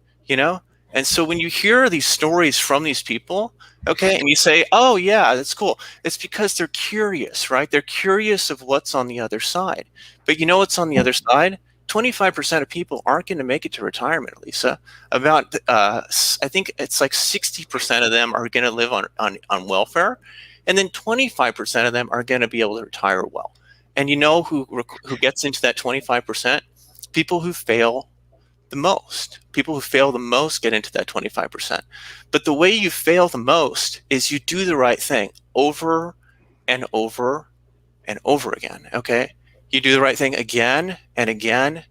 And so when you hear these stories from these people, okay, and you say, oh, yeah, that's cool. It's because they're curious, right? They're curious of what's on the other side. But you know what's on the other side? 25% of people aren't going to make it to retirement, Elisa. About, I think it's like 60% of them are going to live on welfare. And then 25% of them are going to be able to retire well. And you know who gets into that 25%? People who fail the most. People who fail the most get into that 25%. But the way you fail the most is you do the right thing over and over and over again, okay? You do the right thing again and again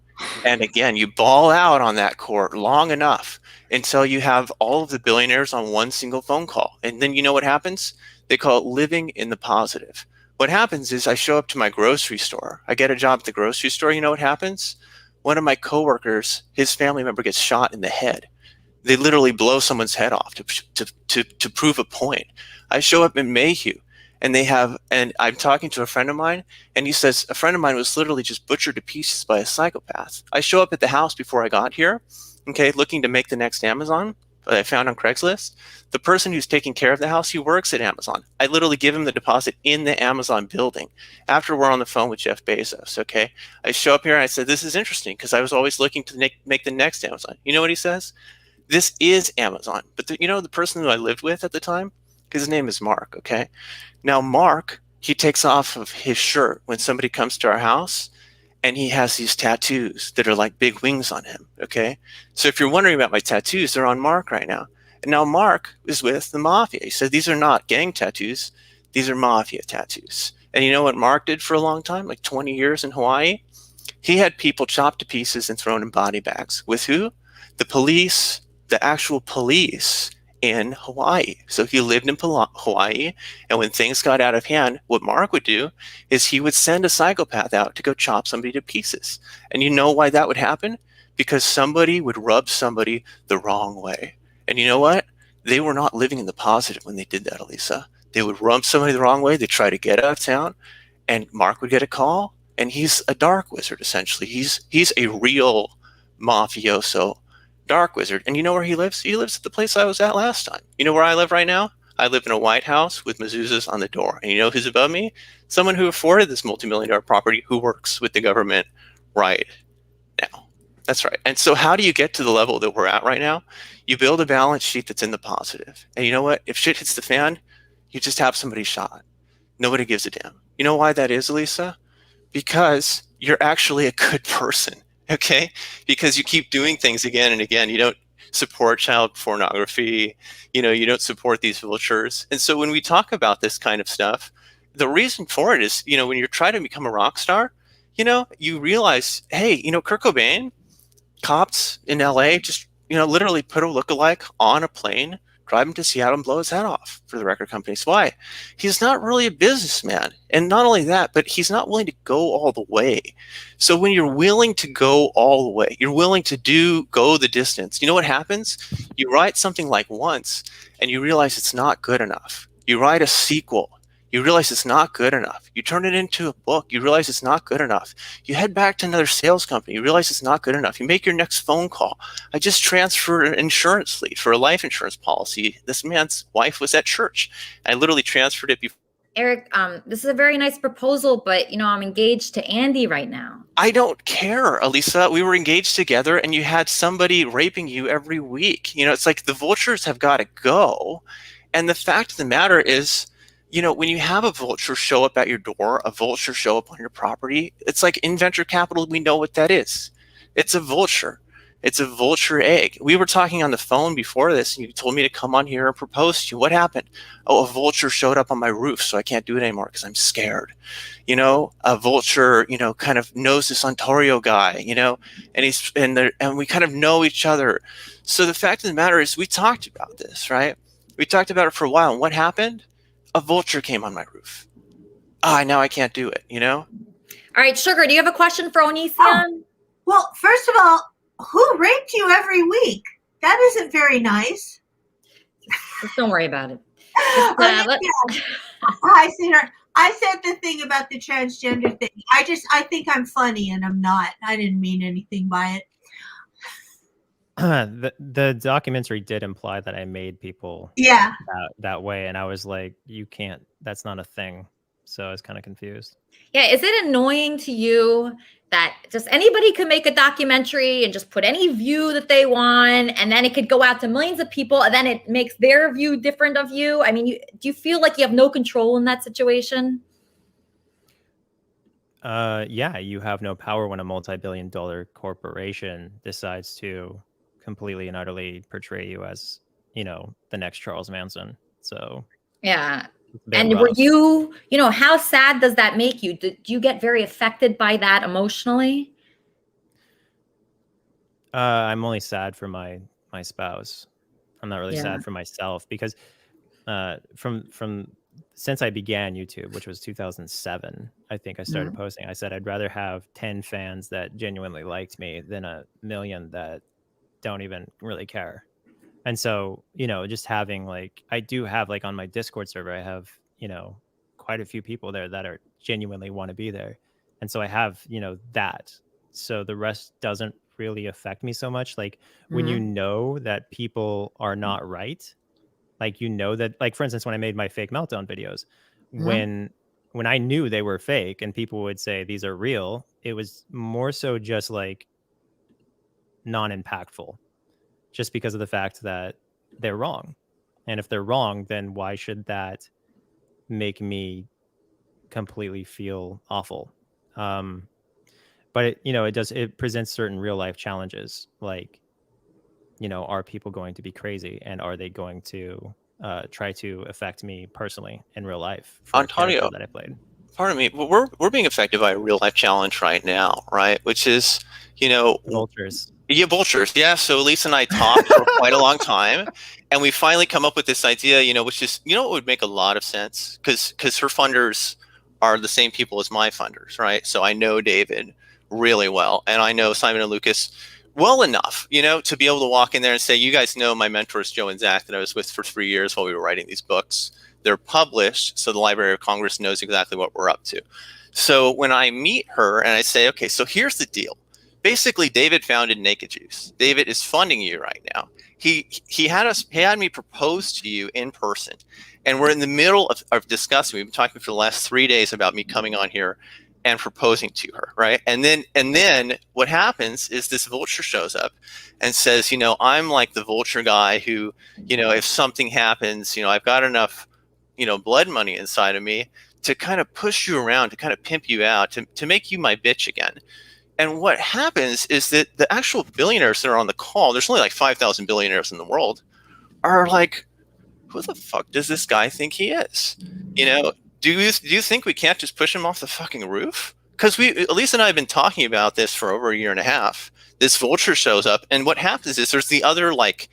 and again. You ball out on that court long enough until you have all of the billionaires on one single phone call. And then you know what happens? They call it living in the positive. What happens is I show up to my grocery store. I get a job at the grocery store. You know what happens? One of my coworkers, his family member gets shot in the head. They literally blow someone's head off to prove a point. I show up in Mayhew and I'm talking to a friend of mine and he says, a friend of mine was literally just butchered to pieces by a psychopath. I show up at the house before I got here, okay, looking to make the next Amazon that I found on Craigslist. The person who's taking care of the house, he works at Amazon. I literally give him the deposit in the Amazon building after we're on the phone with Jeff Bezos, okay? I show up here and I said, this is interesting because I was always looking to make the next Amazon. You know what he says? This is Amazon. But the person who I lived with at the time, his name is Mark, okay? Now, Mark, he takes off of his shirt when somebody comes to our house and he has these tattoos that are like big wings on him, okay? So if you're wondering about my tattoos, they're on Mark right now. And now Mark is with the mafia. He said, these are not gang tattoos. These are mafia tattoos. And you know what Mark did for a long time, like 20 years in Hawaii? He had people chopped to pieces and thrown in body bags. With who? The police, the actual police in Hawaii. So he lived in Hawaii. And when things got out of hand, what Mark would do is he would send a psychopath out to go chop somebody to pieces. And you know why that would happen? Because somebody would rub somebody the wrong way. And you know what? They were not living in the positive when they did that, Elisa. They would rub somebody the wrong way. They try to get out of town, and Mark would get a call, and he's a dark wizard, essentially. He's a real mafioso dark wizard. And you know where he lives? He lives at the place I was at last time. You know where I live right now? I live in a White House with mezuzahs on the door. And you know who's above me? Someone who afforded this multi-million-dollar property who works with the government right now. That's right. And so how do you get to the level that we're at right now? You build a balance sheet that's in the positive. And you know what? If shit hits the fan, you just have somebody shot. Nobody gives a damn. You know why that is, Elisa? Because you're actually a good person, okay? Because you keep doing things again and again. You don't support child pornography. You know, you don't support these vultures. And so when we talk about this kind of stuff, the reason for it is, you know, when you're trying to become a rock star, you know, you realize, hey, you know, Kurt Cobain, cops in LA just, you know, literally put a lookalike on a plane, drive him to Seattle and blow his head off for the record companies. Why? He's not really a businessman. And not only that, but he's not willing to go all the way. So when you're willing to go all the way, you're willing to go the distance, you know what happens? You write something like Once and you realize it's not good enough. You write a sequel. You realize it's not good enough. You turn it into a book. You realize it's not good enough. You head back to another sales company. You realize it's not good enough. You make your next phone call. I just transferred an insurance lead for a life insurance policy. This man's wife was at church. I literally transferred it before. Eric, this is a very nice proposal, but, you know, I'm engaged to Andy right now. I don't care, Elisa. We were engaged together and you had somebody raping you every week. You know, it's like the vultures have got to go. And the fact of the matter is, you know, when you have a vulture show up at your door, a vulture show up on your property, it's like in venture capital, we know what that is. It's a vulture. It's a vulture egg. We were talking on the phone before this, and you told me to come on here and propose to you. What happened? Oh, a vulture showed up on my roof, so I can't do it anymore because I'm scared. You know, a vulture, you know, kind of knows this Ontario guy, you know, and we kind of know each other. So the fact of the matter is we talked about this, right? We talked about it for a while, and what happened? A vulture came on my roof. Now I can't do it, you know? All right, Sugar, do you have a question for Onision? Oh. Well, first of all, who raped you every week? That isn't very nice. Just don't worry about it. Hi, sweetheart. I said the thing about the transgender thing. I think I'm funny and I'm not. I didn't mean anything by it. The documentary did imply that I made people that way, and I was like, you can't, that's not a thing. So I was kind of confused. Yeah, is it annoying to you that just anybody could make a documentary and just put any view that they want, and then it could go out to millions of people, and then it makes their view different of you? I mean, do you feel like you have no control in that situation? Yeah, you have no power when a multi-billion-dollar corporation decides to completely and utterly portray you as, you know, the next Charles Manson. So yeah. And were you know, how sad does that make you? Do you get very affected by that emotionally? I'm only sad for my spouse. I'm not really sad for myself because from since I began YouTube, which was 2007, I think I started posting. I said I'd rather have 10 fans that genuinely liked me than 1 million that don't even really care. And so, you know, just having like, I do have like on my Discord server, I have, you know, quite a few people there that are genuinely want to be there. And so I have, you know, that. So the rest doesn't really affect me so much. Like when you know that people are not right, like, you know, that, like, for instance, when I made my fake meltdown videos, when I knew they were fake and people would say these are real, it was more so just like non-impactful, just because of the fact that they're wrong. And if they're wrong, then why should that make me completely feel awful? But it, you know, it presents certain real life challenges, like, you know, are people going to be crazy, and are they going to try to affect me personally in real life for Antonio, that I played? Pardon me, but we're being affected by a real life challenge right now, right? Which is, you know, vultures. Yeah, vultures. Yeah. So Elisa and I talked for quite a long time, and we finally come up with this idea, you know, which is, you know, it would make a lot of sense because her funders are the same people as my funders, right? So I know David really well, and I know Simon and Lucas well enough, you know, to be able to walk in there and say, you guys know my mentors, Joe and Zach, that I was with for 3 years while we were writing these books. They're published, so the Library of Congress knows exactly what we're up to. So when I meet her and I say, okay, so here's the deal. Basically, David founded Naked Juice. David is funding you right now. He had me propose to you in person, and we're in the middle of discussing. We've been talking for the last 3 days about me coming on here and proposing to her, right? And then what happens is this vulture shows up and says, you know, I'm like the vulture guy who, you know, if something happens, you know, I've got enough, you know, blood money inside of me to kind of push you around, to kind of pimp you out, to make you my bitch again. And what happens is that the actual billionaires that are on the call, there's only like 5,000 billionaires in the world, are like, who the fuck does this guy think he is? You know, do you think we can't just push him off the fucking roof? Because Elisa and I have been talking about this for over a year and a half. This vulture shows up, and what happens is there's the other, like,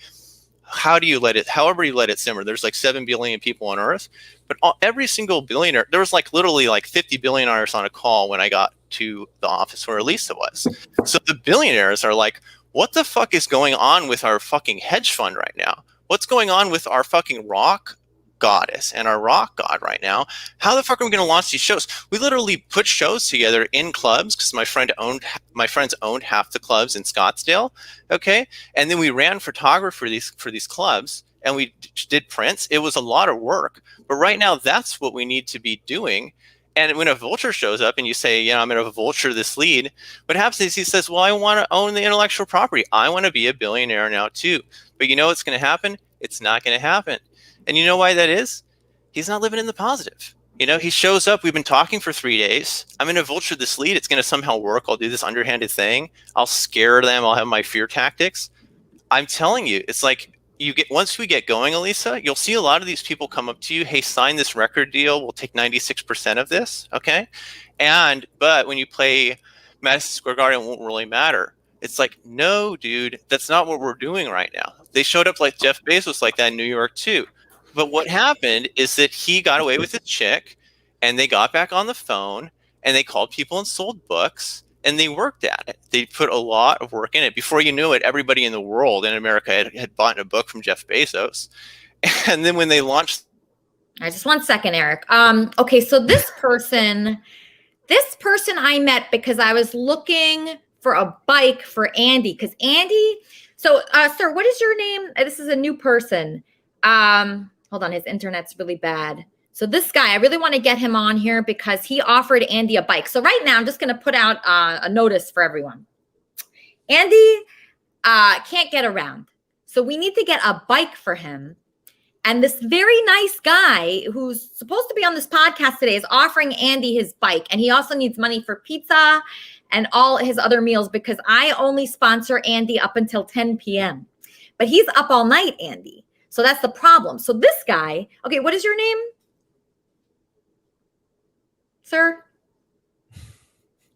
however you let it simmer. There's like 7 billion people on Earth, but every single billionaire, there was like literally like 50 billionaires on a call when I got to the office where Elisa was. So the billionaires are like, what the fuck is going on with our fucking hedge fund right now? What's going on with our fucking rock goddess and our rock god right now? How the fuck are we going to launch these shows? We literally put shows together in clubs because my friends owned half the clubs in Scottsdale. Okay. And then we ran photography for these clubs, and we did prints. It was a lot of work, but right now that's what we need to be doing. And when a vulture shows up and you say, yeah, I'm going to vulture this lead, what happens is he says, well, I want to own the intellectual property. I want to be a billionaire now too. But you know what's going to happen? It's not going to happen. And you know why that is? He's not living in the positive. You know, he shows up. We've been talking for 3 days. I'm going to vulture this lead. It's going to somehow work. I'll do this underhanded thing. I'll scare them. I'll have my fear tactics. I'm telling you, it's like once we get going, Elisa, you'll see a lot of these people come up to you. Hey, sign this record deal. We'll take 96% of this. Okay. But when you play Madison Square Garden, it won't really matter. It's like, no, dude, that's not what we're doing right now. They showed up like Jeff Bezos like that in New York too. But what happened is that he got away with a chick, and they got back on the phone, and they called people and sold books, and they worked at it. They put a lot of work in it. Before you knew it, everybody in the world in America had bought a book from Jeff Bezos. And then when they launched... Just 1 second, Eric. Okay, so this person I met because I was looking for a bike for Andy. Because Andy... So, sir, what is your name? This is a new person. Hold on, his internet's really bad. So this guy, I really want to get him on here because he offered Andy a bike. So right now, I'm just going to put out a notice for everyone. Andy can't get around. So we need to get a bike for him. And this very nice guy who's supposed to be on this podcast today is offering Andy his bike. And he also needs money for pizza and all his other meals because I only sponsor Andy up until 10 p.m. But he's up all night, Andy. So that's the problem. So this guy, okay, what is your name? Sir?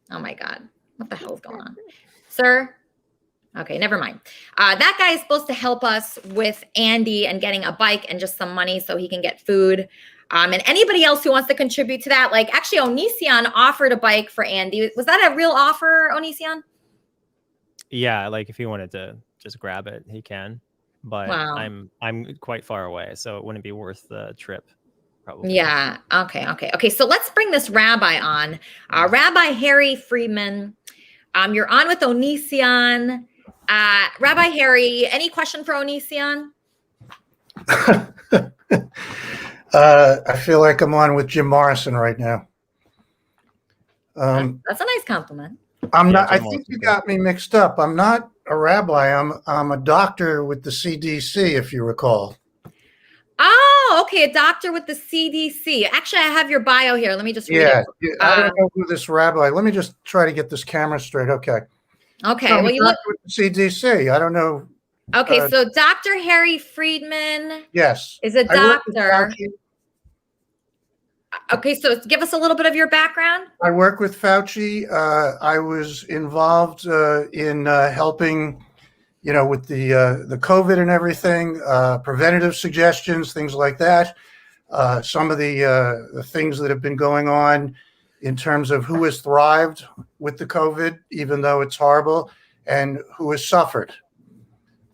Oh my God. What the hell is going on? Sir? Okay, never mind. That guy is supposed to help us with Andy and getting a bike and just some money so he can get food. And anybody else who wants to contribute to that, like actually Onision offered a bike for Andy. Was that a real offer, Onision? Yeah, like if he wanted to just grab it, he can. But wow. I'm quite far away, so it wouldn't be worth the trip, probably. Yeah. Okay. So let's bring this rabbi on. Rabbi Harry Friedman. You're on with Onision. Rabbi Harry, any question for Onision? I feel like I'm on with Jim Morrison right now. That's a nice compliment. I'm not. I think you got me mixed up. I'm not a rabbi. I'm a doctor with the CDC, if you recall. Oh, okay, a doctor with the CDC. Actually, I have your bio here. Let me just read it. Yeah, I don't know who this rabbi. Let me just try to get this camera straight. Okay. Okay. So well, you look with the CDC. I don't know. Okay, so Dr. Harry Friedman. Yes. Is a doctor. Okay, so give us a little bit of your background. I work with Fauci. I was involved in helping, with the COVID and everything, preventative suggestions, things like that. Some of the things that have been going on in terms of who has thrived with the COVID, even though it's horrible, and who has suffered,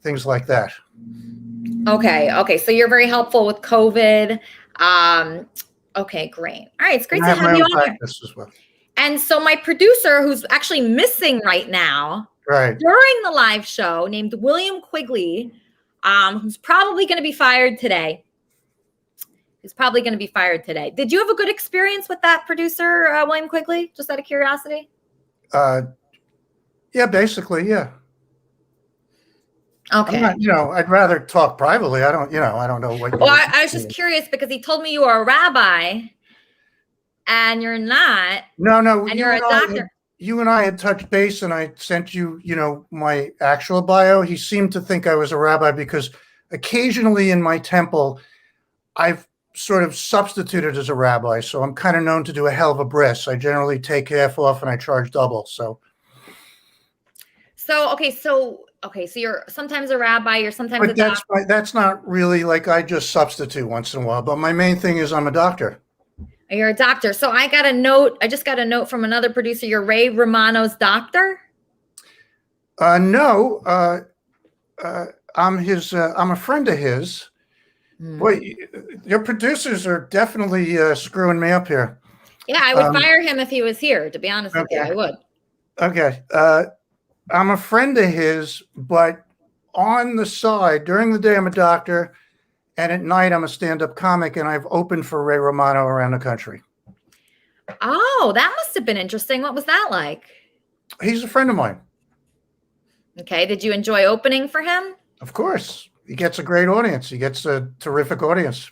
things like that. Okay. So you're very helpful with COVID. Okay, great. All right, it's great to have you on here. As well. And so my producer, who's actually missing right now, right during the live show, named William Quigley, who's probably going to be fired today. Did you have a good experience with that producer, William Quigley? Just out of curiosity. Yeah, basically, yeah. Okay. I'm not, I'd rather talk privately. I don't know what. Well, I was just curious because he told me you are a rabbi. and you're not. No, And you're a doctor. You and I had touched base, and I sent you, my actual bio. He seemed to think I was a rabbi because occasionally in my temple, I've sort of substituted as a rabbi. So I'm kind of known to do a hell of a bris. I generally take half off and I charge double. So you're sometimes a rabbi, you're sometimes but a doctor. that's not really like I just substitute once in a while. But my main thing is I'm a doctor. You're a doctor. So I just got a note from another producer. You're Ray Romano's doctor? No. I'm a friend of his. Boy, your producers are definitely screwing me up here. Yeah, I would fire him if he was here, to be honest with you. I would. Okay. I'm a friend of his, but on the side, during the day, I'm a doctor. And at night, I'm a stand-up comic, and I've opened for Ray Romano around the country. Oh, that must have been interesting. What was that like? He's a friend of mine. Okay. Did you enjoy opening for him? Of course. He gets a great audience. He gets a terrific audience.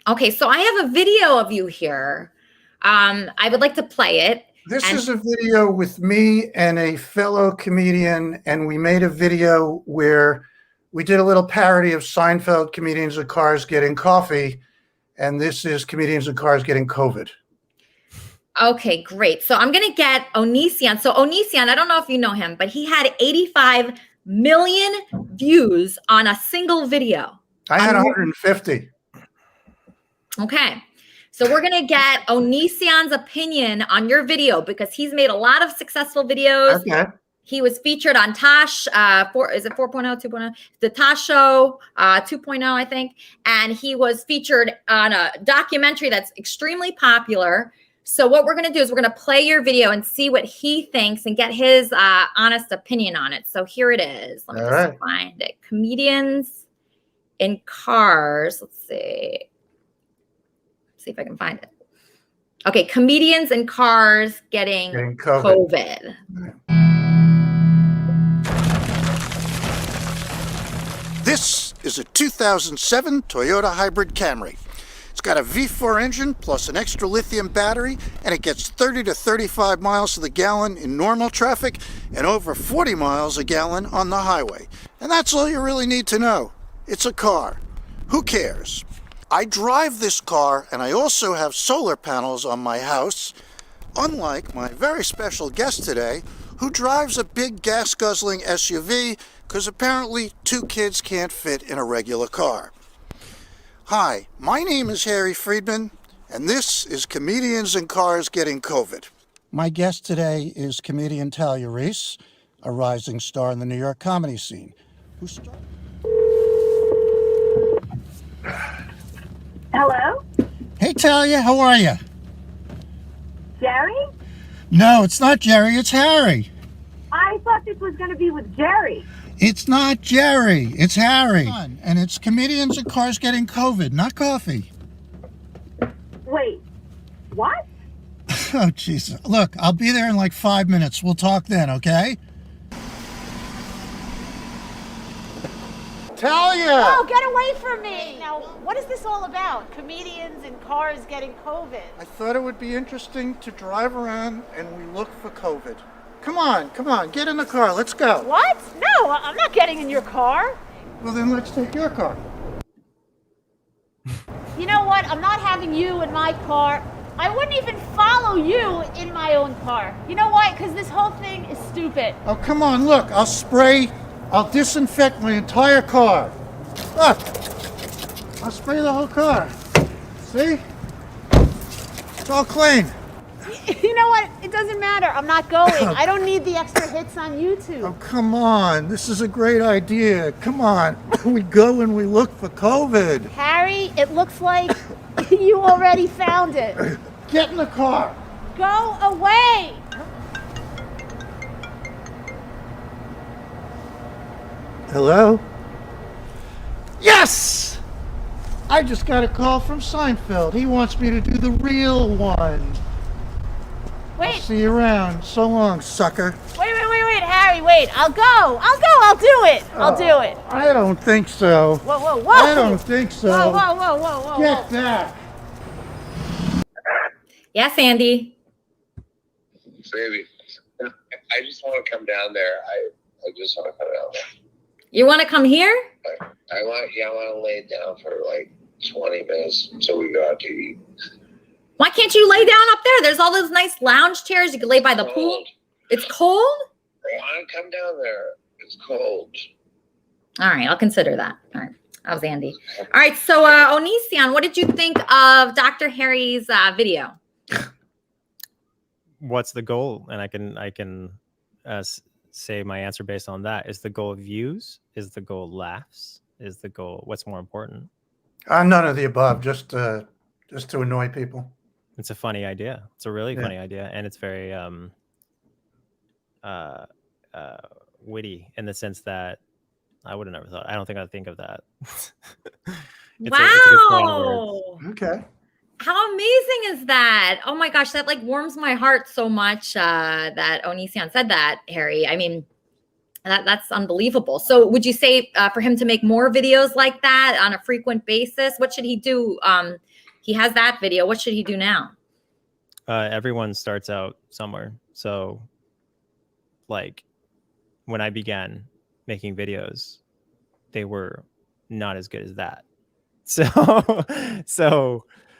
Okay. So I have a video of you here. I would like to play it. This is a video with me and a fellow comedian, and we made a video where we did a little parody of Seinfeld, comedians in cars getting coffee, and this is comedians in cars getting COVID. Okay, great. So I'm going to get Onision. So Onision, I don't know if you know him, but he had 85 million views on a single video. I had 150. Okay. So we're going to get Onision's opinion on your video because he's made a lot of successful videos. Okay. He was featured on Tosh, is it 4.0, 2.0? The Tosh Show 2.0, I think. And he was featured on a documentary that's extremely popular. So what we're going to do is we're going to play your video and see what he thinks and get his honest opinion on it. So here it is. Let me just find it. Comedians in cars. Let's see. See if I can find it. Okay, comedians in cars getting COVID. This is a 2007 Toyota Hybrid Camry. It's got a V4 engine plus an extra lithium battery, and it gets 30 to 35 miles to the gallon in normal traffic and over 40 miles a gallon on the highway. And that's all you really need to know. It's a car. Who cares? I drive this car, and I also have solar panels on my house, unlike my very special guest today, who drives a big gas-guzzling SUV because apparently 2 kids can't fit in a regular car. Hi, my name is Harry Friedman, and this is Comedians in Cars Getting COVID. My guest today is comedian Talia Reese, a rising star in the New York comedy scene. Hello? Hey, Talia, how are you? Jerry? No, it's not Jerry, it's Harry. I thought this was going to be with Jerry. It's not Jerry, it's Harry. And it's Comedians in Cars Getting COVID, not coffee. Wait, what? Oh, Jesus. Look, I'll be there in like 5 minutes. We'll talk then, okay? Talia! Oh, get away from me! Now, what is this all about? Comedians in cars getting COVID. I thought it would be interesting to drive around and we look for COVID. Come on, get in the car, let's go. What? No, I'm not getting in your car. Well, then let's take your car. You know what? I'm not having you in my car. I wouldn't even follow you in my own car. You know why? Because this whole thing is stupid. Oh, come on, look, I'll disinfect my entire car. Look, I'll spray the whole car. See? It's all clean. You know what? It doesn't matter. I'm not going. I don't need the extra hits on YouTube. Oh, come on. This is a great idea. Come on. We go and we look for COVID. Harry, it looks like you already found it. Get in the car. Go away. Hello? Yes! I just got a call from Seinfeld. He wants me to do the real one. Wait. I'll see you around. So long, sucker. Wait, Harry, wait. I'll go. I'll do it. I'll do it. I don't think so. Whoa. I don't think so. Whoa. Get back. Yes, Andy. Baby, I just want to come down there. I just want to come down there. You want to come here? I want to lay down for like 20 minutes so we go out to eat. Why can't you lay down up there? There's all those nice lounge chairs. You can lay by the pool. It's cold? I want to come down there. It's cold. All right, I'll consider that. All right, that was Andy. All right, so Onision, what did you think of Dr. Harry's video? What's the goal? And I can say my answer based on that. Is the goal views? Is the goal laughs? Is the goal what's more important? None of the above. Just to annoy people. It's a funny idea. It's a really funny idea, and it's very witty in the sense that I would have never thought. I don't think I'd think of that. It's a good play on words. Okay. How amazing is that? Oh my gosh, that like warms my heart so much that Onision said that, Harry. I mean, that's unbelievable. So would you say for him to make more videos like that on a frequent basis, what should he do? He has that video. What should he do now? Everyone starts out somewhere. So like when I began making videos, they were not as good as that. So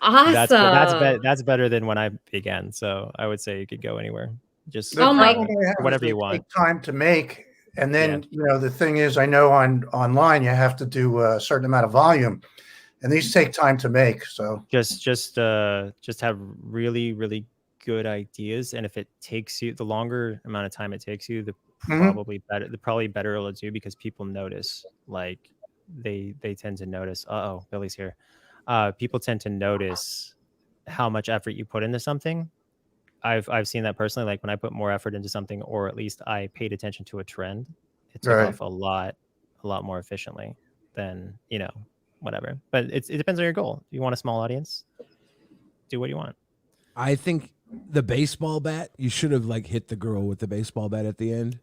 awesome. That's better than when I began. So I would say you could go anywhere. Just whatever you want. Take time to make, and then the thing is, I know online you have to do a certain amount of volume, and these take time to make. So just have really, really good ideas, and if it takes you the longer amount of time it takes you, the probably better it'll do, because people notice. Like they tend to notice. Billy's here. People tend to notice how much effort you put into something. I've seen that personally. Like when I put more effort into something, or at least I paid attention to a trend, it took off a lot more efficiently than whatever. But it depends on your goal. If you want a small audience, do what you want. I think the baseball bat, you should have like hit the girl with the baseball bat at the end.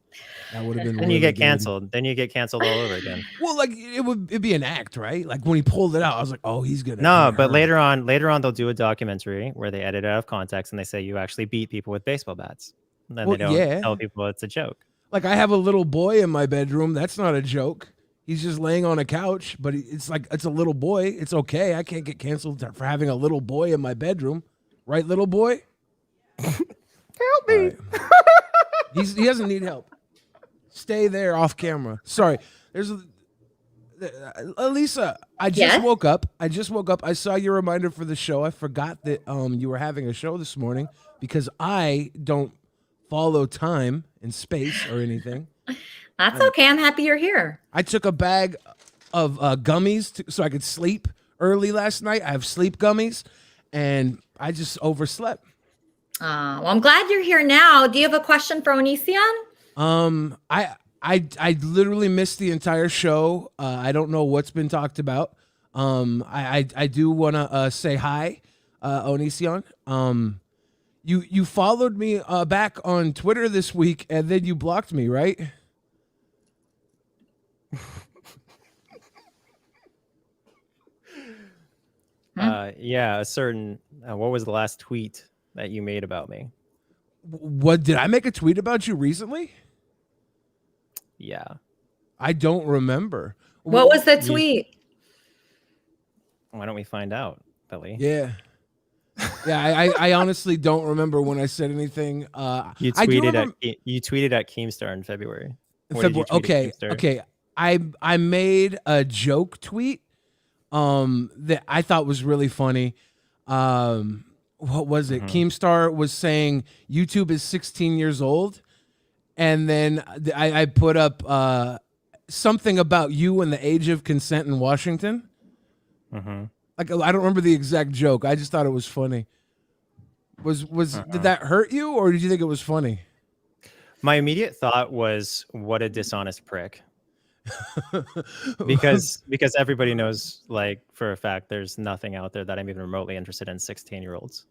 That would have been. Then you get canceled. Then you get canceled all over again. Well, like it'd be an act, right? Like when he pulled it out, I was like, oh, he's gonna. No, but later on they'll do a documentary where they edit it out of context and they say you actually beat people with baseball bats. And then they don't tell people it's a joke. Like I have a little boy in my bedroom. That's not a joke. He's just laying on a couch, but it's like it's a little boy. It's okay. I can't get canceled for having a little boy in my bedroom, right, little boy? Help me. Right. He doesn't need help. Stay there off camera. Sorry. There's Elisa, I just woke up. I saw your reminder for the show. I forgot that you were having a show this morning because I don't follow time and space or anything. That's okay. I'm happy you're here. I took a bag of gummies so I could sleep early last night. I have sleep gummies, and I just overslept. Well, I'm glad you're here now. Do you have a question for Onision? I literally missed the entire show. I don't know what's been talked about. I do want to say hi, Onision. You followed me back on Twitter this week, and then you blocked me, right? Yeah, a certain. What was the last tweet that you made about me? What did I make a tweet about you recently? Yeah, I don't remember. What was the tweet? Why don't we find out, Billy? Yeah. I honestly don't remember when I said anything. You tweeted at Keemstar in February. Okay. I made a joke tweet that I thought was really funny. What was it? Keemstar was saying YouTube is 16 years old, and then I put up something about you and the age of consent in Washington. Like I don't remember the exact joke. I just thought it was funny. Did that hurt you, or did you think it was funny? My immediate thought was, what a dishonest prick. because everybody knows, like, for a fact, there's nothing out there that I'm even remotely interested in 16-year-olds.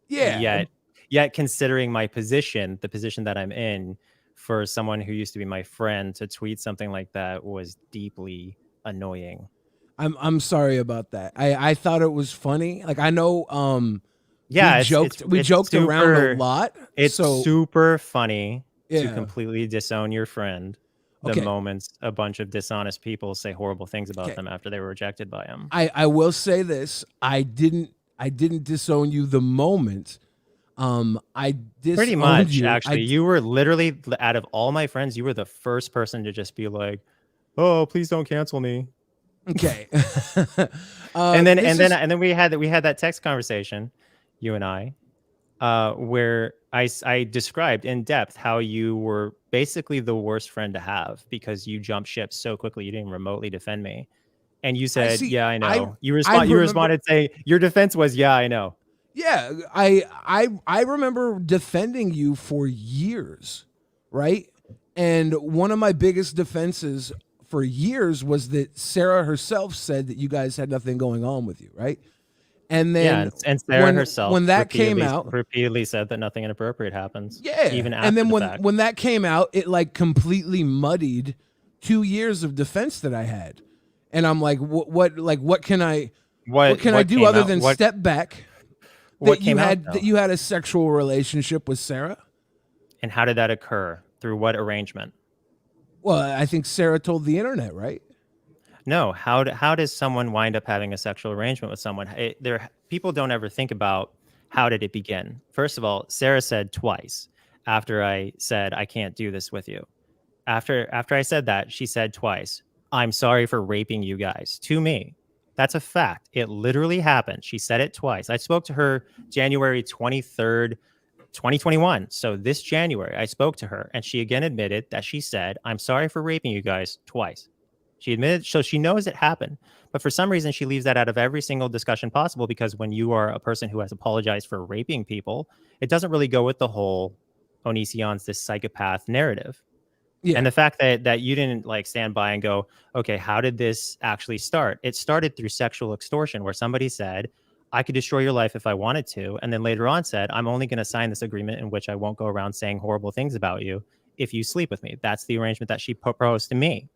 Yeah. Yet considering my position, the position that I'm in, for someone who used to be my friend to tweet something like that was deeply annoying. I'm sorry about that. I thought it was funny. Like I know Yeah, we joked around a lot. It's so super funny to Yeah. completely disown your friend the Okay. moment a bunch of dishonest people say horrible things about Okay. them after they were rejected by him. I will say this. I didn't disown you the moment. I disowned Pretty much, you. actually. You were literally, out of all my friends, you were the first person to just be like, "Oh, please don't cancel me." Okay. and then we had that text conversation, you and I, where I described in depth how you were basically the worst friend to have because you jumped ship so quickly you didn't remotely defend me. And you said, "Yeah, I know." You responded saying your defense was, "Yeah, I know." Yeah, I remember defending you for years, right? And one of my biggest defenses for years was that Sarah herself said that you guys had nothing going on with you, right? And then and Sarah herself, when that came out, repeatedly said that nothing inappropriate happens. yeah, even after and then the fact. when that came out, it like completely muddied 2 years of defense that I had, and I'm like, what can I do other than step back? What came out, that you had a sexual relationship with Sarah? And how did that occur? Through what arrangement? Well, I think Sarah told the internet, right? No. How does someone wind up having a sexual arrangement with someone? People don't ever think about how did it begin. First of all, Sarah said twice after I said I can't do this with you. After I said that, she said twice, "I'm sorry for raping you guys," to me. That's a fact. It literally happened. She said it twice. I spoke to her January 23rd, 2021. So this January, I spoke to her and she again admitted that she said, "I'm sorry for raping you guys," twice. She admitted, so she knows it happened. But for some reason, she leaves that out of every single discussion possible because when you are a person who has apologized for raping people, it doesn't really go with the whole Onision's this psychopath narrative. Yeah. And the fact that you didn't like stand by and go, "Okay, how did this actually start?" It started through sexual extortion where somebody said, "I could destroy your life if I wanted to." And then later on said, "I'm only going to sign this agreement in which I won't go around saying horrible things about you if you sleep with me." That's the arrangement that she proposed to me.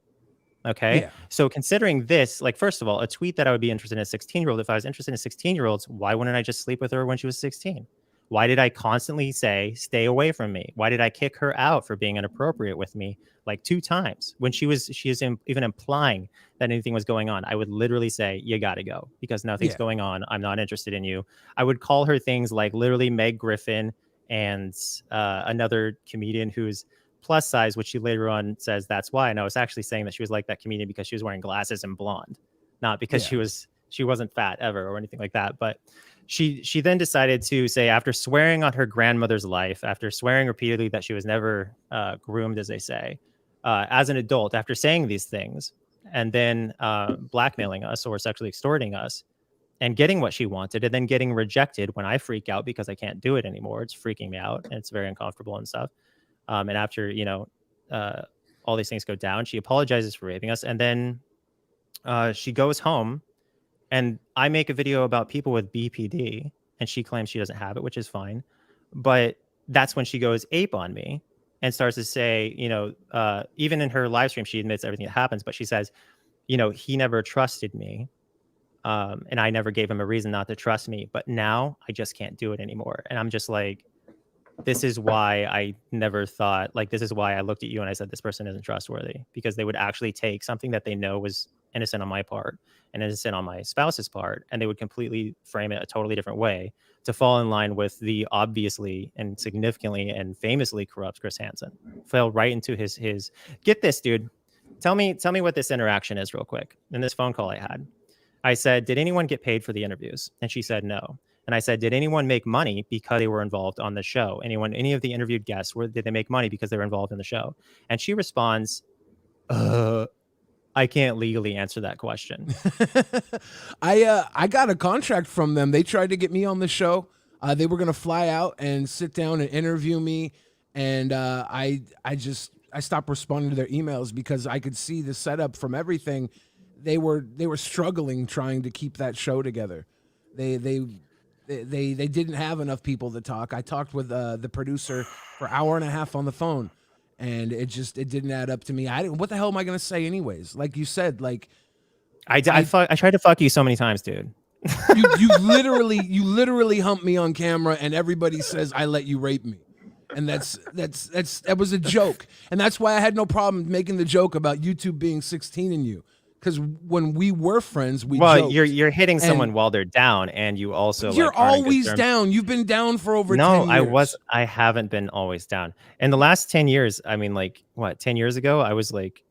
Okay. Yeah. So considering this, like, first of all, a tweet that I would be interested in a 16-year-old. If I was interested in 16-year-olds, why wouldn't I just sleep with her when she was 16? Why did I constantly say, "Stay away from me"? Why did I kick her out for being inappropriate with me like 2 times when she is even implying that anything was going on? I would literally say, "You got to go because nothing's going on. I'm not interested in you." I would call her things like literally Meg Griffin and another comedian who's plus size, which she later on says that's why. And I was actually saying that she was like that comedian because she was wearing glasses and blonde, not because she wasn't fat ever or anything like that. But she then decided to say, after swearing on her grandmother's life, after swearing repeatedly that she was never groomed, as they say, as an adult, after saying these things, and then blackmailing us or sexually extorting us and getting what she wanted, and then getting rejected when I freak out because I can't do it anymore. It's freaking me out and it's very uncomfortable and stuff. And after, all these things go down, she apologizes for raping us. And then she goes home. And I make a video about people with BPD, and she claims she doesn't have it, which is fine. But that's when she goes ape on me and starts to say, even in her live stream, she admits everything that happens. But she says, he never trusted me. And I never gave him a reason not to trust me. But now I just can't do it anymore. And I'm just like, this is why I never thought, like, this is why I looked at you and I said, this person isn't trustworthy, because they would actually take something that they know was innocent on my part and innocent on my spouse's part, and they would completely frame it a totally different way to fall in line with the obviously and significantly and famously corrupt Chris Hansen. Fell right into his get this, dude. Tell me what this interaction is real quick. In this phone call I had, I said, "Did anyone get paid for the interviews?" And she said no. And I said, "Did anyone make money because they were involved on the show? Any of the interviewed guests, did they make money because they were involved in the show?" And she responds, "I can't legally answer that question." I got a contract from them. They tried to get me on the show. They were gonna fly out and sit down and interview me, and I stopped responding to their emails because I could see the setup from everything. They were struggling trying to keep that show together. They didn't have enough people to talk. I talked with the producer for an hour and a half on the phone, and it didn't add up to me. What the hell am I going to say anyways? Like you said, like I tried to fuck you so many times, dude. You literally humped me on camera, and everybody says I let you rape me, and that was a joke, and that's why I had no problem making the joke about YouTube being 16 and you, because when we were friends, we joked. You're hitting And someone while they're down, and you also you're like, aren't in good always terms. down. You've been down for over 10 No, years. I haven't been always down. In the last 10 years, I mean, like, what, 10 years ago, I was like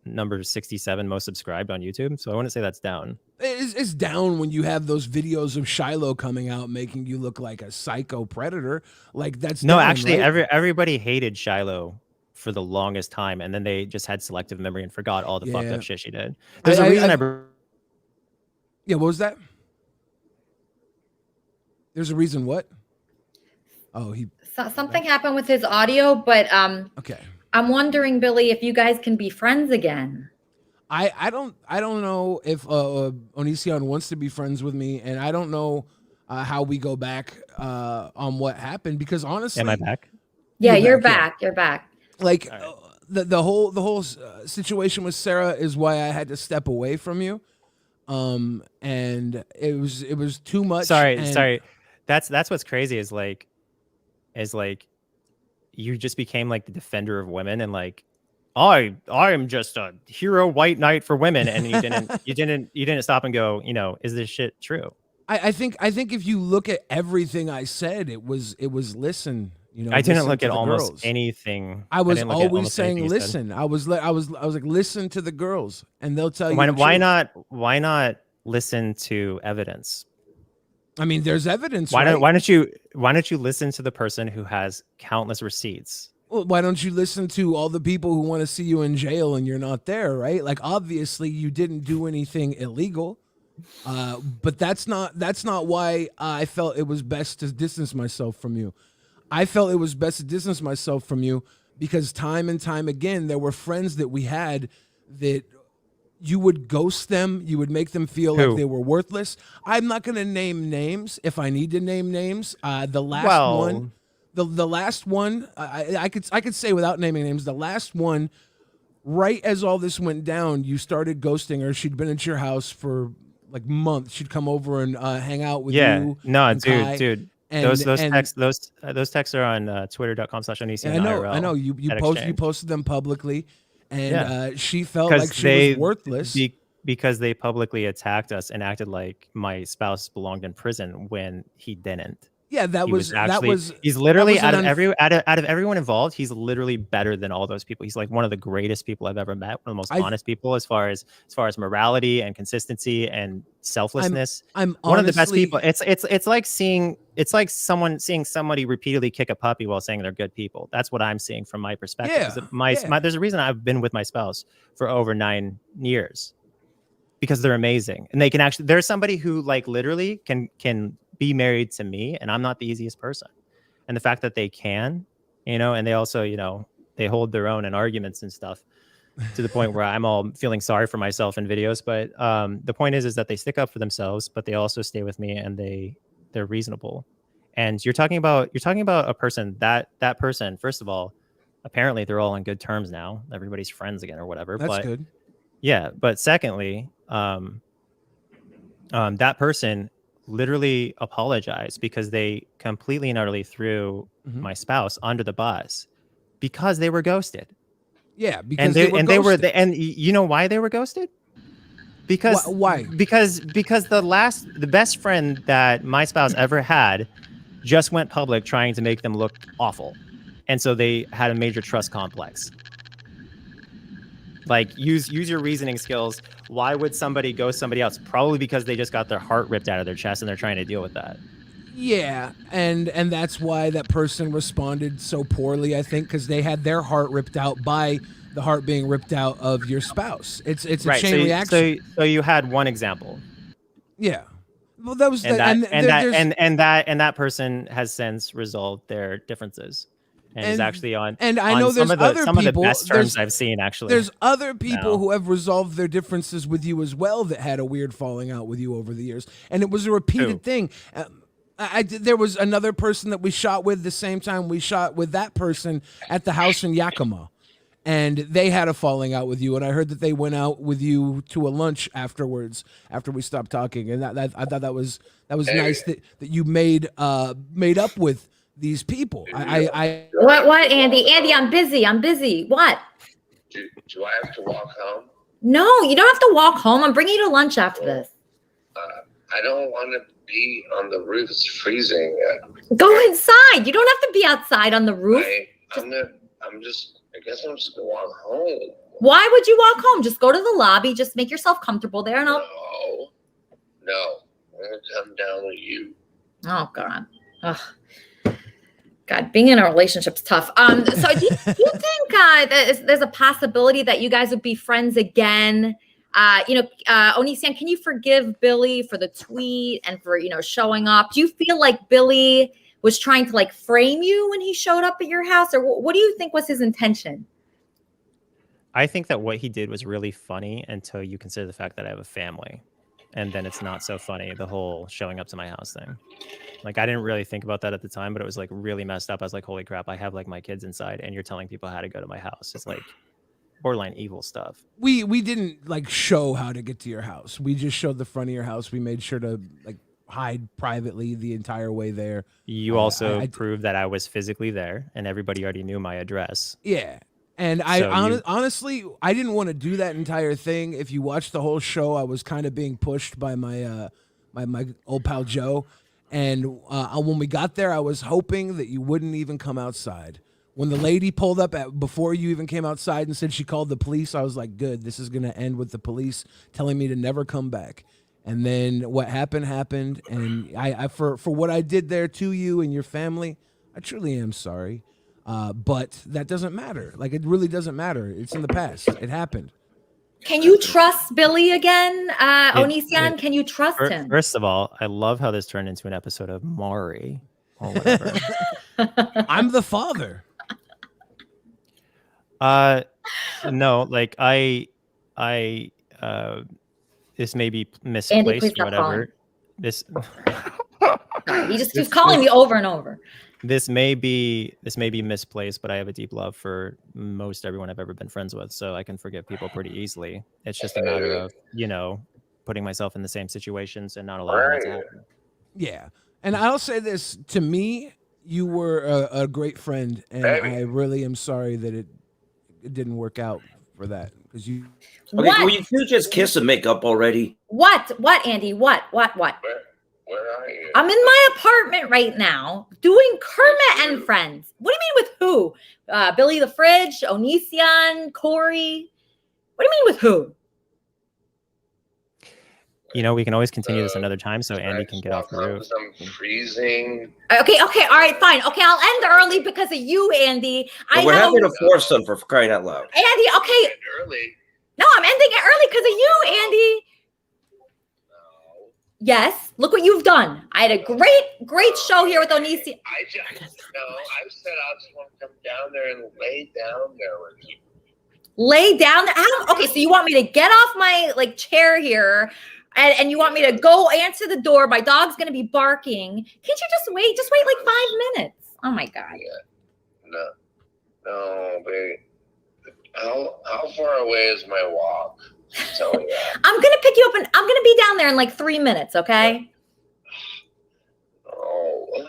number 67 most subscribed on YouTube. So I wouldn't say that's down. It's down when you have those videos of Shiloh coming out making you look like a psycho predator. Like that's No, down, actually, right? everybody hated Shiloh for the longest time, and then they just had selective memory and forgot all the fucked Yeah. up shit she did. There's a reason Yeah, what was that? There's a reason what? Oh, Something happened with his audio, but okay. I'm wondering, Billy, if you guys can be friends again. I don't know if Onision wants to be friends with me, and I don't know how we go back on what happened, because honestly, Am I back? Yeah, you're back. You're back. Like the whole situation with Sarah is why I had to step away from you, and it was too much. Sorry. That's what's crazy is like you just became like the defender of women, and like I am just a hero white knight for women, and you didn't stop and go, is this shit true? I think if you look at everything I said, it was listen. I didn't listen look to at the almost girls. anything. I was didn't look at always almost anything saying you said. listen. I was like listen to the girls, and they'll tell you. Why the truth. not listen to evidence? I mean, there's evidence. Why right? don't you listen to the person who has countless receipts? Well, why don't you listen to all the people who want to see you in jail and you're not there, right? Like, obviously, you didn't do anything illegal, but that's not why I felt it was best to distance myself from you. I felt it was best to distance myself from you because time and time again, there were friends that we had that you would ghost them. You would make them feel Who? like they were worthless. I'm not going to name names if I need to name names. The last one. The last one, I could say without naming names, the last one, right as all this went down, you started ghosting her. She'd been at your house for like months. She'd come over and hang out with you. No, and Kai. dude. And, those and- those texts are on twitter.com/Onision. I know. You posted them publicly, and she felt 'Cause like she was worthless. Because they publicly attacked us and acted like my spouse belonged in prison when he didn't. Yeah, He's literally that out was of everyone involved, he's literally better than all those people. He's like one of the greatest people I've ever met, one of the most honest people as far as morality and consistency and selflessness. I'm one of the best honestly- people. It's like seeing somebody repeatedly kick a puppy while saying they're good people. That's what I'm seeing from my perspective. Yeah, 'Cause there's a reason I've been with my spouse for over 9 years. Because they're amazing, and they can actually. There's somebody who like literally can be married to me, and I'm not the easiest person. And the fact that they can, and they also, they hold their own in arguments and stuff, to the point where I'm all feeling sorry for myself in videos. But the point is that they stick up for themselves, but they also stay with me, and they're reasonable. And you're talking about a person that person. First of all, apparently they're all on good terms now. Everybody's friends again or whatever. That's but, good. Yeah, but secondly, that person literally apologized because they completely and utterly threw my spouse under the bus because they were ghosted. Yeah, because they were ghosted. And you know why they were ghosted? Because why? Because the best friend that my spouse ever had just went public trying to make them look awful, and so they had a major trust complex. Like use your reasoning skills. Why would somebody ghost somebody else? Probably because they just got their heart ripped out of their chest and they're trying to deal with that. Yeah, and that's why that person responded so poorly, I think, because they had their heart ripped out by the heart being ripped out of your spouse. It's a Right, chain reaction. So you had one example. Yeah. Well, that was And that person has since resolved their differences. And is actually on. And I know there's other some people. of the best terms I've seen, actually. There's other people who have resolved their differences with you as well that had a weird falling out with you over the years, and it was a repeated thing. There was another person that we shot with the same time we shot with that person at the house in Yakima, and they had a falling out with you, and I heard that they went out with you to a lunch afterwards after we stopped talking, and that I thought that was nice that you made up with these people. What, Andy? Andy, I'm busy. What? Do I have to walk home? No, you don't have to walk home. I'm bringing you to lunch after this. I don't want to be on the roof. It's freezing. Go inside. You don't have to be outside on the roof. I guess I'm just gonna walk home. Why would you walk home? Just go to the lobby. Just make yourself comfortable there, and I'll. No, I'm gonna come down with you. Oh God. Ugh. God, being in a relationship's tough. So do you think there's a possibility that you guys would be friends again? Onision, can you forgive Billy for the tweet and for, showing up? Do you feel like Billy was trying to like frame you when he showed up at your house, or what do you think was his intention? I think that what he did was really funny until you consider the fact that I have a family. And then it's not so funny, the whole showing up to my house thing. Like, I didn't really think about that at the time, but it was like really messed up. I was like, holy crap, I have like my kids inside and you're telling people how to go to my house. It's like borderline evil stuff. We didn't like show how to get to your house. We just showed the front of your house. We made sure to like hide privately the entire way there. You also proved that I was physically there and everybody already knew my address. Yeah. And honestly, I didn't want to do that entire thing. If you watch the whole show, I was kind of being pushed by my my old pal Joe. And when we got there, I was hoping that you wouldn't even come outside. When the lady pulled up before you even came outside and said she called the police, I was like, good, this is going to end with the police telling me to never come back. And then what happened. And I for what I did there to you and your family, I truly am sorry. But that doesn't matter. Like, it really doesn't matter. It's in the past. It happened. Can you trust Billy again? Onision, can you trust him? First of all, I love how this turned into an episode of Maury or whatever. I'm the father. No, like this may be misplaced Andy, or whatever. This he just keeps calling me over and over. This may be misplaced, but I have a deep love for most everyone I've ever been friends with, so I can forgive people pretty easily. It's just a matter of, putting myself in the same situations and not allowing that to happen. Yeah. And I'll say this, to me, you were a great friend, and I really am sorry that it didn't work out for that. Because you will you just kiss and make up already? What, Andy? What? Where are you? I'm in my apartment right now doing Kermit and Friends. What do you mean with who? Billy the Fridge, Onision, Corey? What do you mean with who? We can always continue this another time so Andy can get off the roof. I'm freezing. Okay, all right, fine. Okay, I'll end early because of you, Andy. We're having a foursome for crying out loud. Andy, okay. Early. No, I'm ending it early because of you, Andy. Yes, look what you've done. I had a great show here with Onision. I said I just want to come down there and lay down there with you. Lay down there? Okay, so you want me to get off my chair here, and you want me to go answer the door? My dog's gonna be barking. Can't you just wait? Just wait like 5 minutes. Oh my God. Yeah. No, baby. How far away is my walk? Tell me that. I'm gonna pick you up and I'm gonna be down there in like 3 minutes, okay? Oh,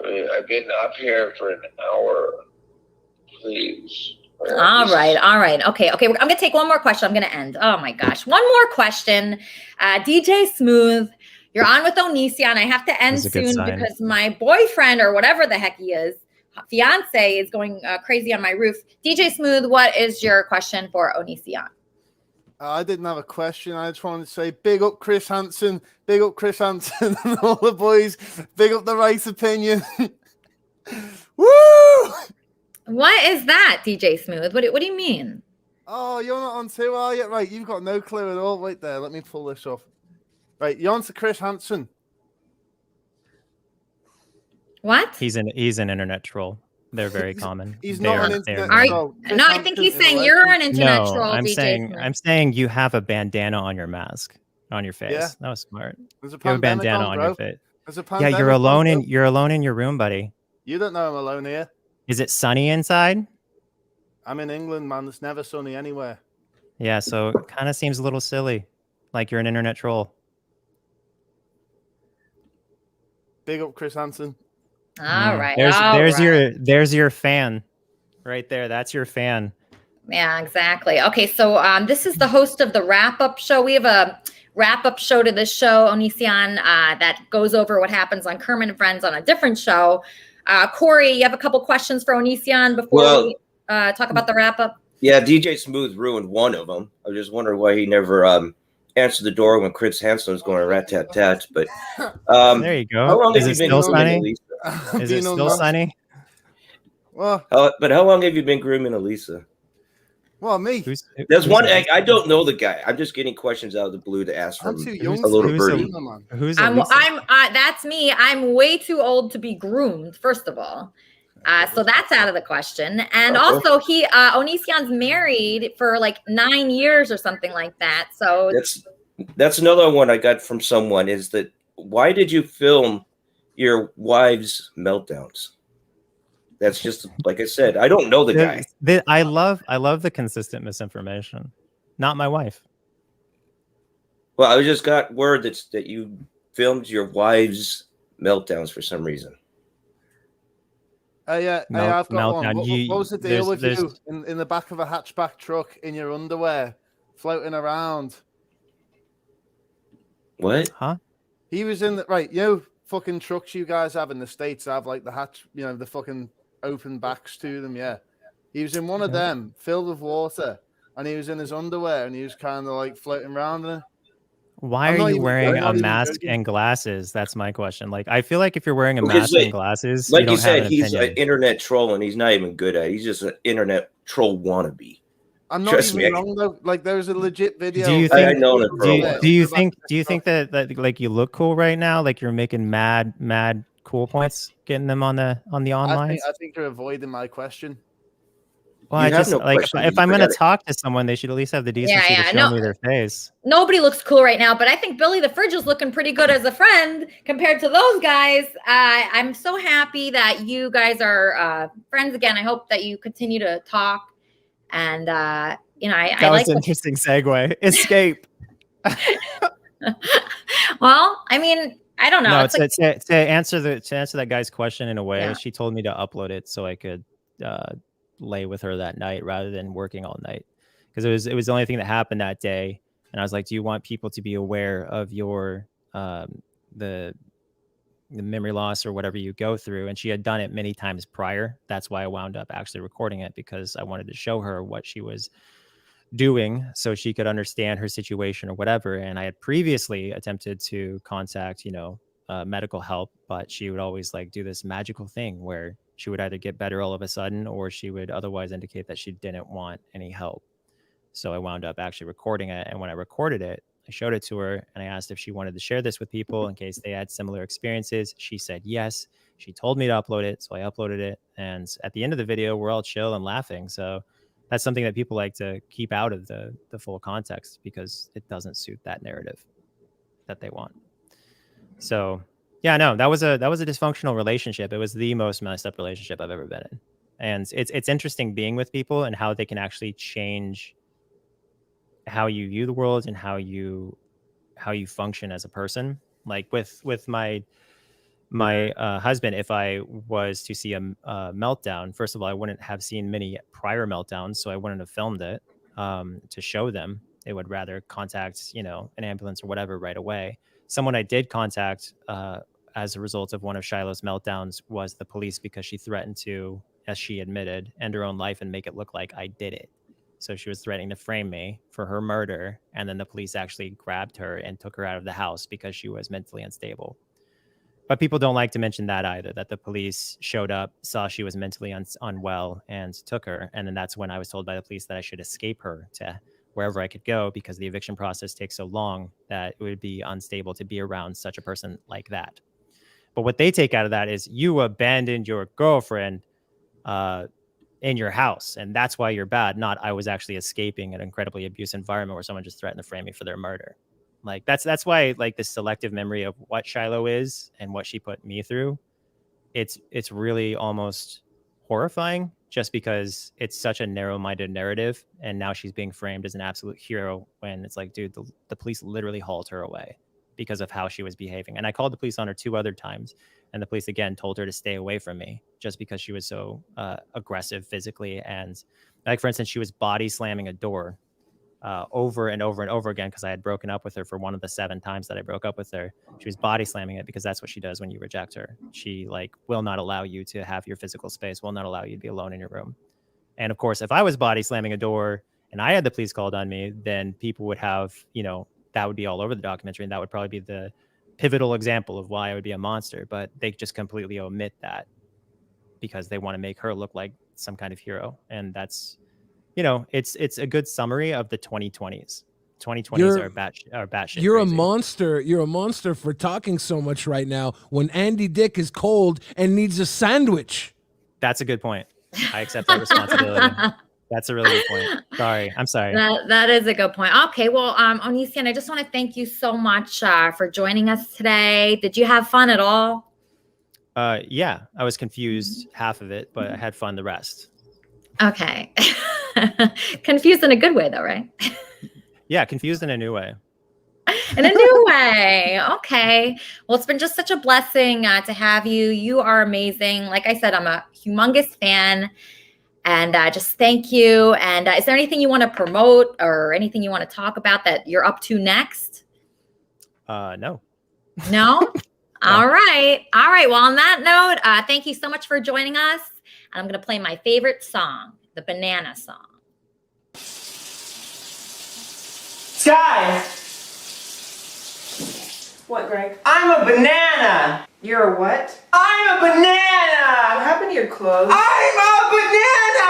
I've been up here for an hour. Please. All right. Okay. I'm gonna take one more question. I'm gonna end. Oh my gosh. One more question. DJ Smooth, you're on with Onision. I have to end soon because my boyfriend or whatever the heck he is, fiance, is going crazy on my roof. DJ Smooth, what is your question for Onision? I didn't have a question. I just wanted to say big up Chris Hansen and all the boys. Big up the Right Opinion. Woo! What is that, DJ Smooth? What do you mean? Oh, you're not on too, are you? Right, you've got no clue at all. Wait there, let me pull this off. Right, you're on to Chris Hansen. What? He's an internet troll. They're very common. He's not an internet troll. No, I think he's saying you're an internet troll. I'm saying you have a bandana on your mask, on your face. Yeah. That was smart. You have a bandana on your face. Yeah, you're alone in your room, buddy. You don't know I'm alone here. Is it sunny inside? I'm in England, man. It's never sunny anywhere. Yeah, so it kind of seems a little silly, like you're an internet troll. Big up, Chris Hansen. All right. There's your fan, right there. That's your fan. Yeah, exactly. Okay, so this is the host of the wrap-up show. We have a wrap-up show to this show, Onision, that goes over what happens on Kermit and Friends on a different show. Corey, you have a couple questions for Onision before we talk about the wrap-up? Yeah, DJ Smooth ruined one of them. I was just wondering why he never answered the door when Chris Hansen was going rat-tat-tat. But there you go. How long Is have it you been still grooming sunny? Elisa? Is it still sunny? Well, but how long have you been grooming Elisa? Well, me. There's one. I don't know the guy. I'm just getting questions out of the blue to ask from I'm too young a little to birdie. Who's That's me. I'm way too old to be groomed, first of all. So that's out of the question. And also Onision's married for like 9 years or something like that. So That's another one I got from someone, is that why did you film your wife's meltdowns? That's just, like I said, I don't know the guy. I love the consistent misinformation. Not my wife. Well, I just got word that you filmed your wife's meltdowns for some reason. I've got meltdown. one. What was the deal with you in the back of a hatchback truck in your underwear, floating around? What? Huh? He was in the right. You know, fucking trucks you guys have in the States have like the hatch. You know, the fucking open backs to them. Yeah, he was in one of them, filled with water, and he was in his underwear, and he was kind of like floating around in it. Why are you wearing a mask and glasses? That's my question. Like, I feel like if you're wearing a mask and glasses, like you don't you said, have an he's opinion. an internet troll, and he's not even good at it. He's just an internet troll wannabe. I'm not Trust even me. wrong though. Like there's a legit video. Do you think? I know that for a while. Do you think that like you look cool right now? Like you're making mad cool points, getting them on the online. I think you're avoiding my question. Well, I just if I'm going to talk to someone, they should at least have the decency to show me their face. Nobody looks cool right now, but I think Billy the Fridge is looking pretty good as a friend compared to those guys. I'm so happy that you guys are friends again. I hope that you continue to talk. And I that was like an interesting segue. Escape. Well, I mean, I don't know. No, It's like, to answer that guy's question in a way, she told me to upload it so I could lay with her that night rather than working all night, because it was the only thing that happened that day. And I was like, do you want people to be aware of your the memory loss or whatever you go through? And she had done it many times prior. That's why I wound up actually recording it, because I wanted to show her what she was doing so she could understand her situation or whatever. And I had previously attempted to contact medical help, but she would always like do this magical thing where she would either get better all of a sudden or she would otherwise indicate that she didn't want any help. So I wound up actually recording it. And when I recorded it, I showed it to her and I asked if she wanted to share this with people in case they had similar experiences. She said yes. She told me to upload it, so I uploaded it. And at the end of the video, we're all chill and laughing. So that's something that people like to keep out of the full context, because it doesn't suit that narrative that they want. So yeah, no, that was a dysfunctional relationship. It was the most messed up relationship I've ever been in. And it's interesting being with people and how they can actually change how you view the world and how you function as a person. Like with my husband, if I was to see a meltdown, first of all, I wouldn't have seen many prior meltdowns, so I wouldn't have filmed it to show them. They would rather contact an ambulance or whatever right away. Someone I did contact as a result of one of Shiloh's meltdowns was the police, because she threatened to, as she admitted, end her own life and make it look like I did it. So she was threatening to frame me for her murder, and then the police actually grabbed her and took her out of the house because she was mentally unstable. But people don't like to mention that either, that the police showed up, saw she was mentally unwell, and took her. And then that's when I was told by the police that I should escape her to wherever I could go, because the eviction process takes so long that it would be unstable to be around such a person like that. But what they take out of that is you abandoned your girlfriend in your house, and that's why you're bad. Not I was actually escaping an incredibly abusive environment where someone just threatened to frame me for their murder. Like that's why like the selective memory of what Shiloh is and what she put me through, it's really almost horrifying just because it's such a narrow-minded narrative. And now she's being framed as an absolute hero when it's like, dude, the police literally hauled her away because of how she was behaving. And I called the police on her 2 other times. And the police, again, told her to stay away from me just because she was so aggressive physically. And like, for instance, she was body slamming a door over and over and over again because I had broken up with her for one of the 7 times that I broke up with her. She was body slamming it because that's what she does when you reject her. She like will not allow you to have your physical space, will not allow you to be alone in your room. And of course, if I was body slamming a door and I had the police called on me, then people would have, that would be all over the documentary. And that would probably be the pivotal example of why I would be a monster. But they just completely omit that because they want to make her look like some kind of hero. And that's, it's a good summary of the 2020s. 2020s are batshit. You're crazy. a monster. You're a monster for talking so much right now when Andy Dick is cold and needs a sandwich. That's a good point. I accept that responsibility. That's a really good point. Sorry. I'm sorry. That is a good point. Okay. Well, Onision, I just want to thank you so much for joining us today. Did you have fun at all? Yeah, I was confused half of it, but I had fun the rest. Okay. Confused in a good way though, right? Yeah, confused in a new way. In a new way. Okay. Well, it's been just such a blessing to have you. You are amazing. Like I said, I'm a humongous fan. And just thank you. And is there anything you want to promote or anything you want to talk about that you're up to next? No. No? All right. All right. Well, on that note, thank you so much for joining us. And I'm going to play my favorite song, the Banana Song. Sky! What, Greg? I'm a banana! You're a what? I'm a banana! What happened to your clothes? I'm a banana!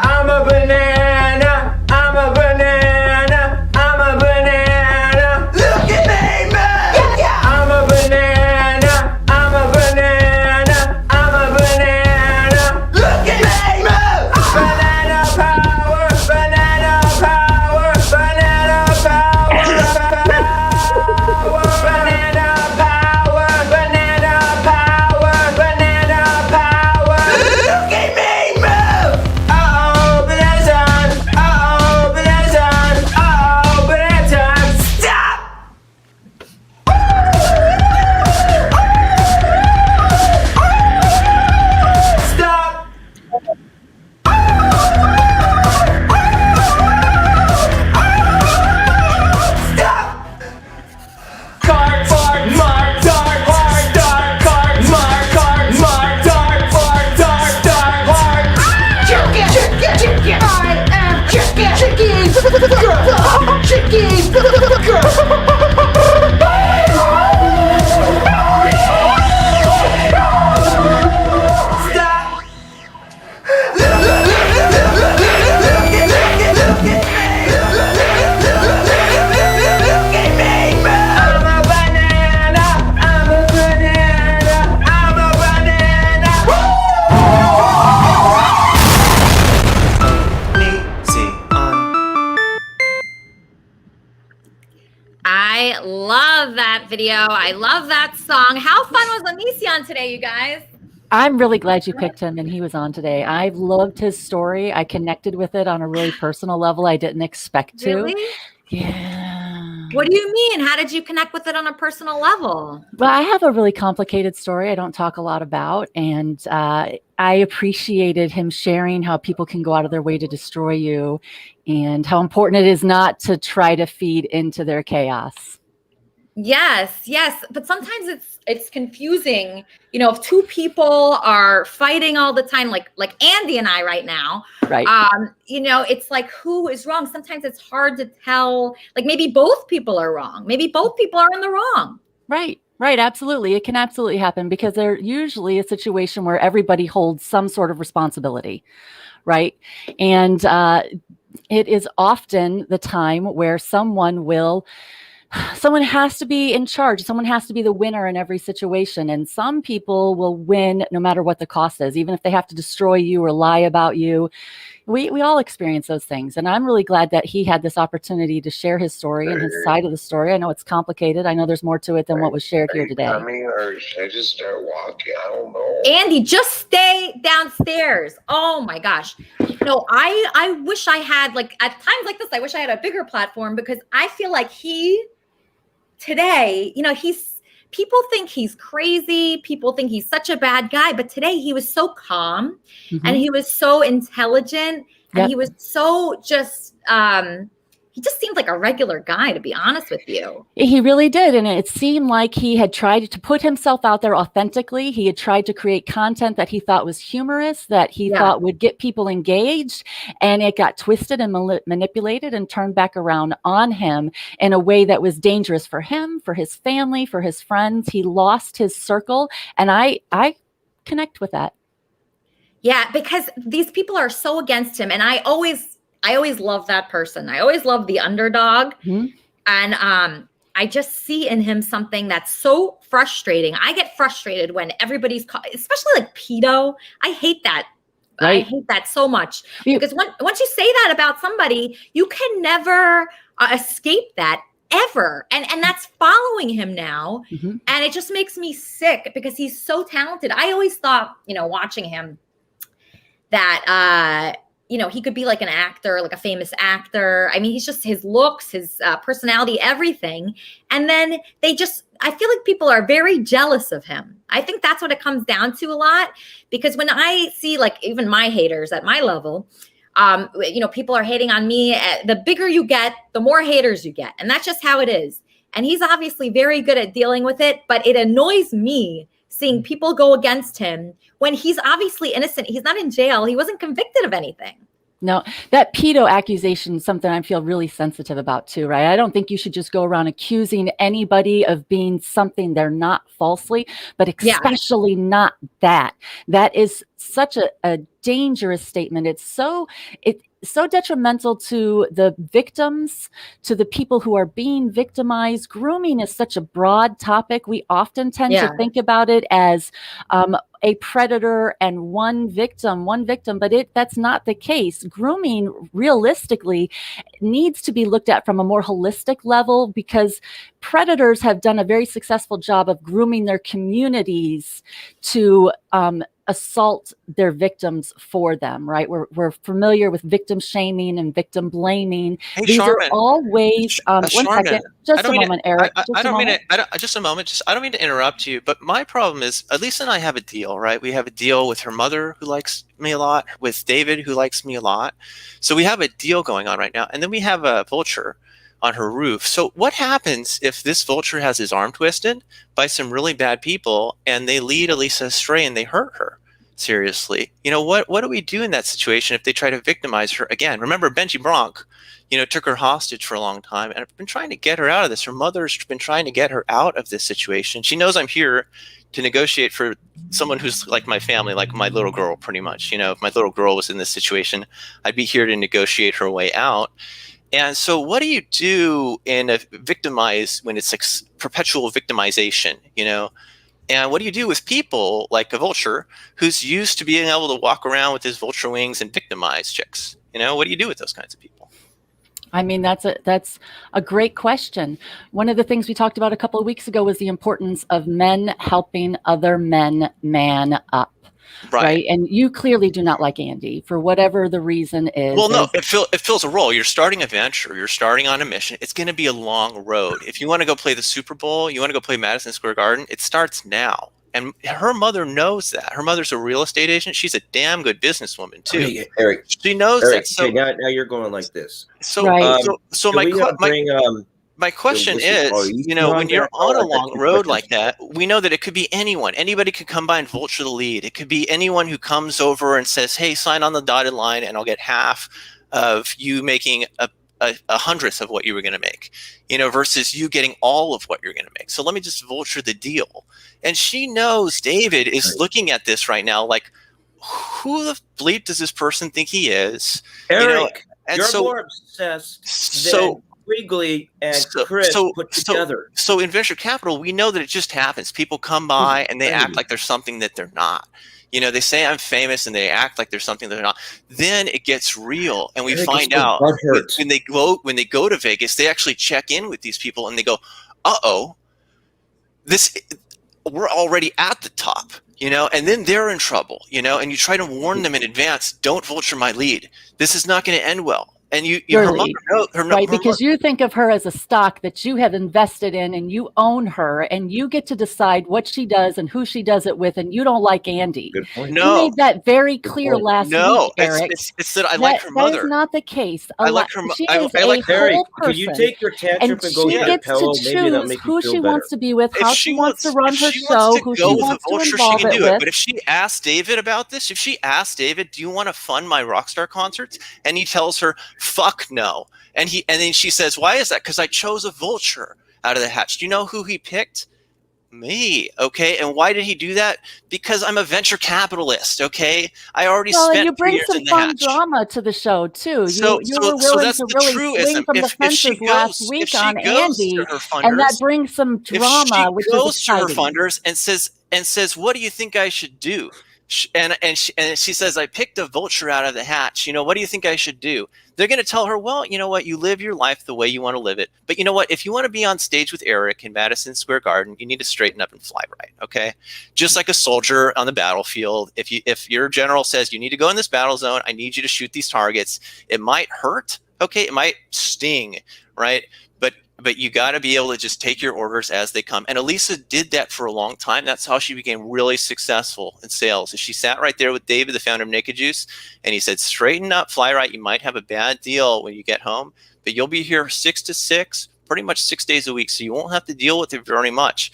I'm a banana! I'm a banana! I'm a banana! Look at me, man! Yeah. I'm a banana! I'm a banana! I'm a banana! Look at me, man! Banana power! Banana power! Banana power! Banana power! Banana power! Banana power! Look at me move! Uh-oh, banana time! Uh-oh, banana time! Uh-oh, banana time! Stop! Stop! Stop! Card, fart, mark, dark, hard, dark, card, mark, dark, fart, dark, hard. Chicken, chicken, chicken. I am chicken, chicken, girl, chicken, girl. Stop! I'm a banana, I'm a banana, I'm a banana. I love that video. I love that song. How fun was Onision today, you guys? I'm really glad you picked him and he was on today. I loved his story. I connected with it on a really personal level I didn't expect to. Really? Yeah. What do you mean? How did you connect with it on a personal level? Well, I have a really complicated story I don't talk a lot about. And I appreciated him sharing how people can go out of their way to destroy you and how important it is not to try to feed into their chaos. Yes, yes. But sometimes it's confusing. If two people are fighting all the time, like Andy and I right now, right? It's like, who is wrong? Sometimes it's hard to tell, like maybe both people are wrong. Maybe both people are in the wrong. Right. Right. Absolutely. It can absolutely happen because there's usually a situation where everybody holds some sort of responsibility. Right. And it is often the time where someone has to be in charge. Someone has to be the winner in every situation. And some people will win no matter what the cost is, even if they have to destroy you or lie about you. we all experience those things, and I'm really glad that he had this opportunity to share his story and his side of the story. I know it's complicated. I know there's more to it than what was shared here today. Coming, or should I just start walking? I don't know. Andy, just stay downstairs. Oh my gosh. No, I wish I had, like, at times like this, I wish I had a bigger platform, because I feel like today, people think he's crazy. People think he's such a bad guy. But today he was so calm and he was so intelligent and he was so just, he just seemed like a regular guy, to be honest with you. He really did. And it seemed like he had tried to put himself out there authentically. He had tried to create content that he thought was humorous, that he thought would get people engaged. And it got twisted and manipulated and turned back around on him in a way that was dangerous for him, for his family, for his friends. He lost his circle. And I connect with that. Yeah, because these people are so against him. And I always love that person. I always love the underdog. And I just see in him something that's so frustrating. I get frustrated when everybody's especially like pedo. I hate that. Right. I hate that so much, because once you say that about somebody, you can never escape that ever. And that's following him now. And it just makes me sick, because he's so talented. I always thought, watching him, that he could be like an actor, like a famous actor. I mean, he's just, his looks, his personality, everything. And then I feel like people are very jealous of him. I think that's what it comes down to a lot, because when I see, like, even my haters at my level, people are hating on me. The bigger you get, the more haters you get. And that's just how it is. And he's obviously very good at dealing with it, but it annoys me seeing people go against him when he's obviously innocent. He's not in jail. He wasn't convicted of anything. No, that pedo accusation is something I feel really sensitive about too, right? I don't think you should just go around accusing anybody of being something they're not falsely, but especially not that. That is such a dangerous statement. It's so detrimental to the victims, to the people who are being victimized. Grooming is such a broad topic. We often tend to think about it as a predator and one victim, but that's not the case. Grooming realistically needs to be looked at from a more holistic level, because predators have done a very successful job of grooming their communities to assault their victims for them, right? We're familiar with victim shaming and victim blaming. Hey, These Charmin. are all ways. One second, just a moment, Eric. I don't mean to interrupt you, but my problem is, Elisa and I have a deal, right? We have a deal with her mother, who likes me a lot, with David, who likes me a lot. So we have a deal going on right now, and then we have a vulture on her roof. So what happens if this vulture has his arm twisted by some really bad people and they lead Elisa astray and they hurt her seriously? What do we do in that situation if they try to victimize her again? Remember, Benji Bronk, took her hostage for a long time, and I've been trying to get her out of this. Her mother's been trying to get her out of this situation. She knows I'm here to negotiate for someone who's like my family, like my little girl, pretty much. If my little girl was in this situation, I'd be here to negotiate her way out. And so what do you do when it's like perpetual victimization, And what do you do with people like a vulture who's used to being able to walk around with his vulture wings and victimize chicks? What do you do with those kinds of people? I mean, that's a great question. One of the things we talked about a couple of weeks ago was the importance of men helping other men man up. Right. And you clearly do not like Andy for whatever the reason is. Well, no, it fills a role. You're starting a venture. You're starting on a mission. It's going to be a long road. If you want to go play the Super Bowl, you want to go play Madison Square Garden, it starts now. And her mother knows that. Her mother's a real estate agent. She's a damn good businesswoman too. Hey, Eric, she knows that. So okay, now you're going like this. So my question is, when you're on a long road like that, we know that it could be anyone. Anybody could come by and vulture the lead. It could be anyone who comes over and says, hey, sign on the dotted line and I'll get half of you making a hundredth of what you were going to make, versus you getting all of what you're going to make. So let me just vulture the deal. And she knows David is looking at this right now like, who the bleep does this person think he is? Eric, you're more obsessed Quigley and Chris put together. So in venture capital, we know that it just happens. People come by and they act like there's something that they're not. You know, they say I'm famous and they act like there's something they're not. Then it gets real, and we find out when they go to Vegas, they actually check in with these people and they go, "Uh-oh, we're already at the top." You know, and then they're in trouble. You know, and you try to warn them in advance. Don't vulture my lead. This is not going to end well. And her mother knows, right? Because you think of her as a stock that you have invested in, and you own her, and you get to decide what she does and who she does it with, and you don't like Andy. Good point. You made that very clear last week, Eric. It's that I like her mother. That is not the case. I like her. She I is like a Eric. whole person, Could you take your tantrum and go she get gets a pillow? to Maybe that'll choose make who you feel she better. wants to be with, how she wants to run her she show, wants to who go she with wants a to vulture, involve she can it do it. with. But if she asks David about this, if she asks David, "Do you want to fund my Rockstar concerts?" and he tells her, "Fuck no," and then she says, "Why is that?" "Because I chose a vulture out of the hatch." Do you know who he picked? Me. Okay. And why did he do that? Because I'm a venture capitalist. Okay. I already Well, and spent you 3 bring years some in the fun hatch. drama to the show too. So You were willing that's to the really truism. swing from the If she fences last goes, week on Andy, to her and that funders, brings some if drama, she which is goes to her exciting. funders and says, "What do you think I should do?" And she says, "I picked a vulture out of the hatch. You know, what do you think I should do?" They're going to tell her, "Well, you know what? You live your life the way you want to live it. But you know what? If you want to be on stage with Eric in Madison Square Garden, you need to straighten up and fly right. Okay, just like a soldier on the battlefield. If your general says you need to go in this battle zone, I need you to shoot these targets. It might hurt. Okay, it might sting, right? But you got to be able to just take your orders as they come." And Elisa did that for a long time. That's how she became really successful in sales. She sat right there with David, the founder of Naked Juice, and he said, "Straighten up, fly right. You might have a bad deal when you get home, but you'll be here 6 to 6, pretty much 6 days a week, so you won't have to deal with it very much.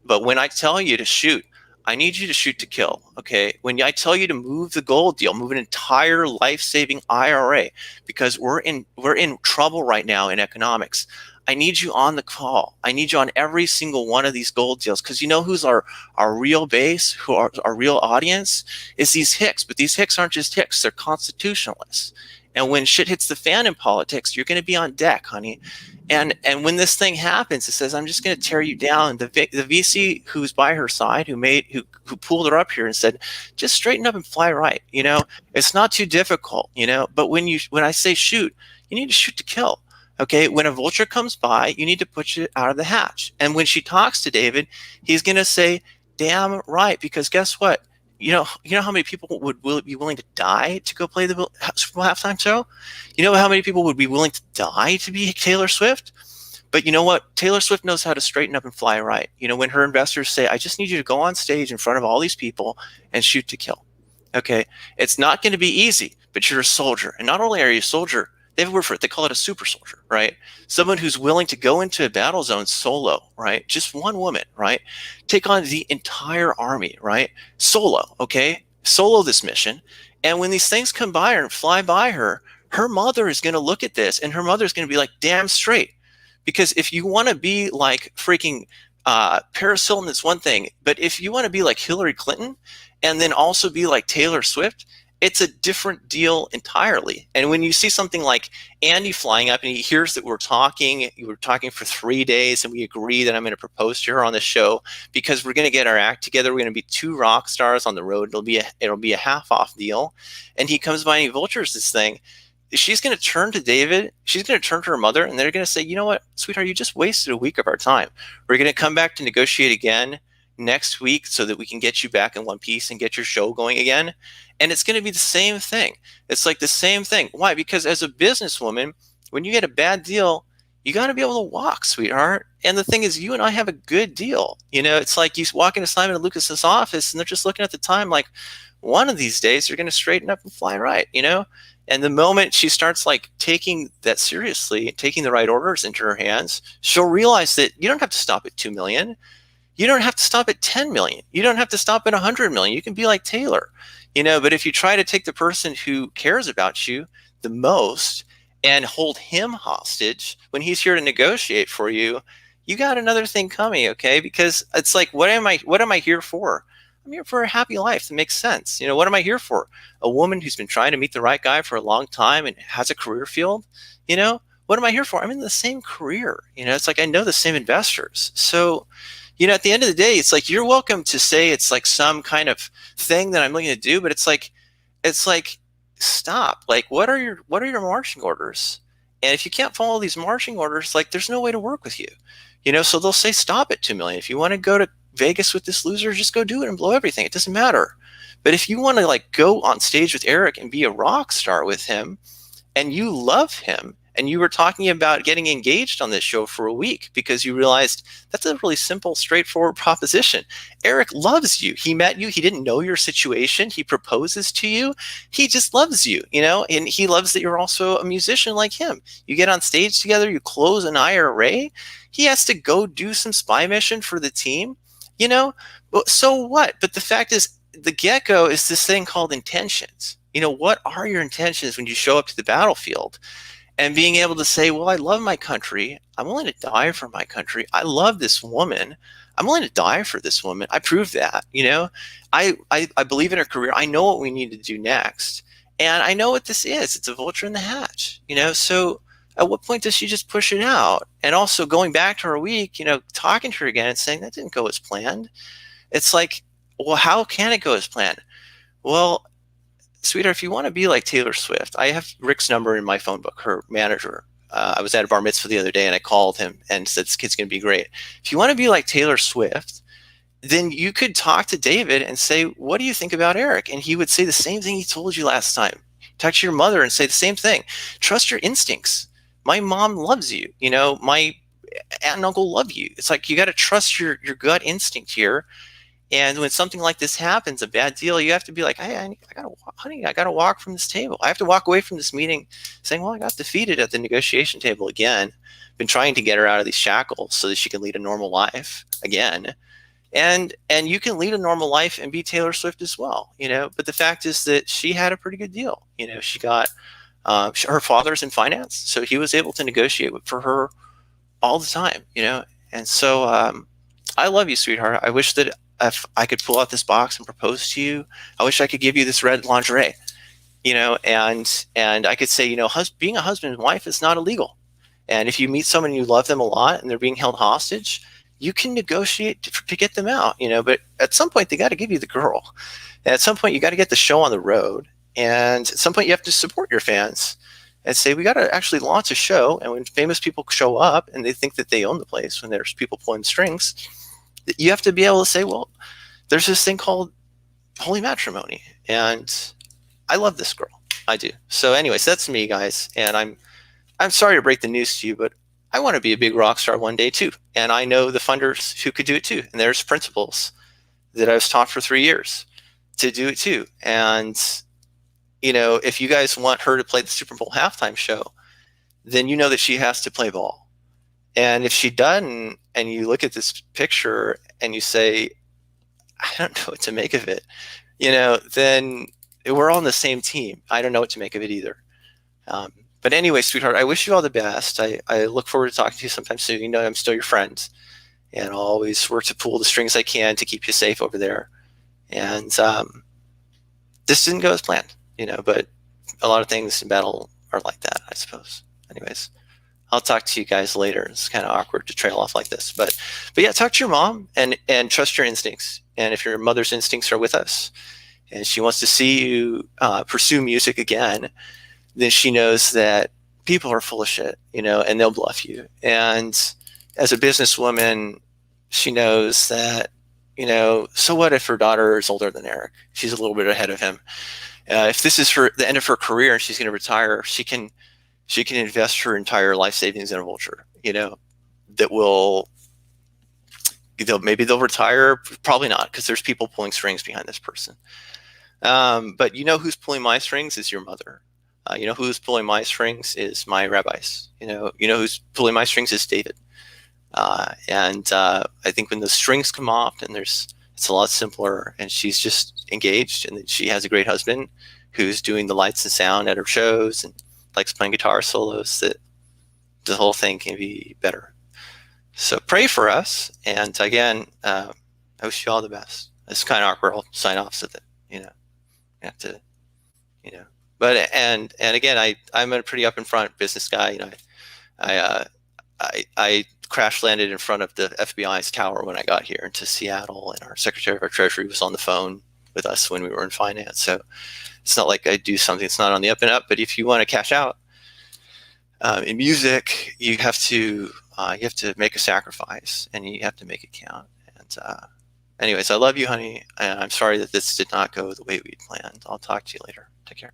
But when I tell you to shoot, I need you to shoot to kill, okay? When I tell you to move the gold deal, move an entire life-saving IRA, because we're in trouble right now in economics. I need you on the call. I need you on every single one of these gold deals, because you know who's our real base, who are our real audience is these hicks. But these hicks aren't just hicks; they're constitutionalists. And when shit hits the fan in politics, you're going to be on deck, honey. And when this thing happens, it says, "I'm just going to tear you down." The VC who's by her side, who pulled her up here and said, "Just straighten up and fly right." You know, it's not too difficult. You know, but when I say shoot, you need to shoot to kill. Okay, when a vulture comes by, you need to push it out of the hatch. And when she talks to David, he's going to say, "Damn right," because guess what? You know how many people would be willing to die to go play the Super Bowl halftime show? You know how many people would be willing to die to be Taylor Swift? But you know what? Taylor Swift knows how to straighten up and fly right. You know, when her investors say, "I just need you to go on stage in front of all these people and shoot to kill." Okay, it's not going to be easy, but you're a soldier. And not only are you a soldier, they have a word for it. They call it a super soldier, right? Someone who's willing to go into a battle zone solo, right? Just one woman, right? Take on the entire army, right? Solo, okay? Solo this mission. And when these things come by her and fly by her, her mother is going to look at this, and her mother is going to be like, "Damn straight." Because if you want to be like freaking Paris Hilton, it's one thing. But if you want to be like Hillary Clinton and then also be like Taylor Swift, it's a different deal entirely. And when you see something like Andy flying up and he hears that we're talking for 3 days and we agree that I'm going to propose to her on the show because we're going to get our act together. We're going to be 2 rock stars on the road. It'll be a half off deal. And he comes by and he vultures this thing. She's going to turn to David. She's going to turn to her mother, and they're going to say, "You know what, sweetheart, you just wasted a week of our time. We're going to come back to negotiate again next week so that we can get you back in one piece and get your show going again." And it's going to be the same thing. It's like the same thing. Why? Because as a businesswoman, when you get a bad deal, you got to be able to walk, sweetheart. And the thing is, you and I have a good deal. You know, it's like you walk into Simon and Lucas's office and they're just looking at the time like, one of these days you're going to straighten up and fly right, you know? And the moment she starts like taking that seriously, taking the right orders into her hands, she'll realize that you don't have to stop at 2 million. You don't have to stop at 10 million. You don't have to stop at 100 million. You can be like Taylor, you know, but if you try to take the person who cares about you the most and hold him hostage when he's here to negotiate for you, you got another thing coming. Okay. Because it's like, what am I here for? I'm here for a happy life that makes sense. You know, what am I here for? A woman who's been trying to meet the right guy for a long time and has a career field, you know, what am I here for? I'm in the same career. It's like I know the same investors. So, at the end of the day, it's like you're welcome to say it's like some kind of thing that I'm looking to do, but it's like stop. Like, what are your marching orders? And if you can't follow these marching orders, like there's no way to work with you. So they'll say stop at 2 million. If you want to go to Vegas with this loser, just go do it and blow everything. It doesn't matter. But if you want to like go on stage with Eric and be a rock star with him, and you love him, and you were talking about getting engaged on this show for a week because you realized that's a really simple, straightforward proposition. Eric loves you. He met you. He didn't know your situation. He proposes to you. He just loves you, and he loves that you're also a musician like him. You get on stage together, you close an IRA. He has to go do some spy mission for the team, so what? But the fact is, the get-go is this thing called intentions. What are your intentions when you show up to the battlefield? And being able to say, well, I love my country. I'm willing to die for my country. I love this woman. I'm willing to die for this woman. I proved that, I believe in her career. I know what we need to do next. And I know what this is. It's a vulture in the hatch, So at what point does she just push it out? And also going back to her week, talking to her again and saying that didn't go as planned. It's like, well, how can it go as planned? Well, sweetheart, if you want to be like Taylor Swift, I have Rick's number in my phone book, her manager. I was at a bar mitzvah the other day and I called him and said, this kid's going to be great. If you want to be like Taylor Swift, then you could talk to David and say, what do you think about Eric? And he would say the same thing he told you last time. Talk to your mother and say the same thing. Trust your instincts. My mom loves you. My aunt and uncle love you. It's like you got to trust your gut instinct here. And when something like this happens, a bad deal, you have to be like, hey, I gotta walk from this table. I have to walk away from this meeting saying, well, I got defeated at the negotiation table again. Been trying to get her out of these shackles so that she can lead a normal life again. And you can lead a normal life and be Taylor Swift as well, But the fact is that she had a pretty good deal. She got her father's in finance, so he was able to negotiate for her all the time, And so I love you, sweetheart. I wish that if I could pull out this box and propose to you, I wish I could give you this red lingerie, and I could say, being a husband and wife is not illegal. And if you meet someone and you love them a lot and they're being held hostage, you can negotiate to get them out, but at some point they got to give you the girl. And at some point you got to get the show on the road. And at some point you have to support your fans and say, we got to actually launch a show. And when famous people show up and they think that they own the place, when there's people pulling strings, you have to be able to say, well, there's this thing called holy matrimony, and I love this girl. I do. So anyways, that's me, guys. And I'm sorry to break the news to you, but I want to be a big rock star one day too. And I know the funders who could do it too. And there's principals that I was taught for 3 years to do it too. And, if you guys want her to play the Super Bowl halftime show, then you know that she has to play ball. And if she doesn't, and you look at this picture and you say, I don't know what to make of it, then we're all on the same team. I don't know what to make of it either. But anyway, sweetheart, I wish you all the best. I look forward to talking to you sometime soon. I'm still your friend. And I'll always work to pull the strings I can to keep you safe over there. And this didn't go as planned, but a lot of things in battle are like that, I suppose. Anyways. I'll talk to you guys later. It's kind of awkward to trail off like this, but yeah, talk to your mom and trust your instincts. And if your mother's instincts are with us and she wants to see you pursue music again, then she knows that people are full of shit, and they'll bluff you. And as a businesswoman, she knows that, so what if her daughter is older than Eric? She's a little bit ahead of him. If this is the end of her career and she's going to retire, she can invest her entire life savings in a vulture, that will, maybe they'll retire, probably not, because there's people pulling strings behind this person. But who's pulling my strings is your mother. Who's pulling my strings is my rabbis. Who's pulling my strings is David. And I think when the strings come off and it's a lot simpler, and she's just engaged, and she has a great husband who's doing the lights and sound at her shows and likes playing guitar solos, that the whole thing can be better. So pray for us. And again, I wish you all the best. It's kind of awkward. I'll sign off so that, you have to, but, and again, I'm a pretty up in front business guy. I crash landed in front of the FBI's tower when I got here into Seattle, and our Secretary of our Treasury was on the phone with us when we were in finance. So it's not like I do something that's not on the up and up. But if you want to cash out in music, you have to make a sacrifice, and you have to make it count. And anyways, I love you, honey, and I'm sorry that this did not go the way we planned. I'll talk to you later. Take care.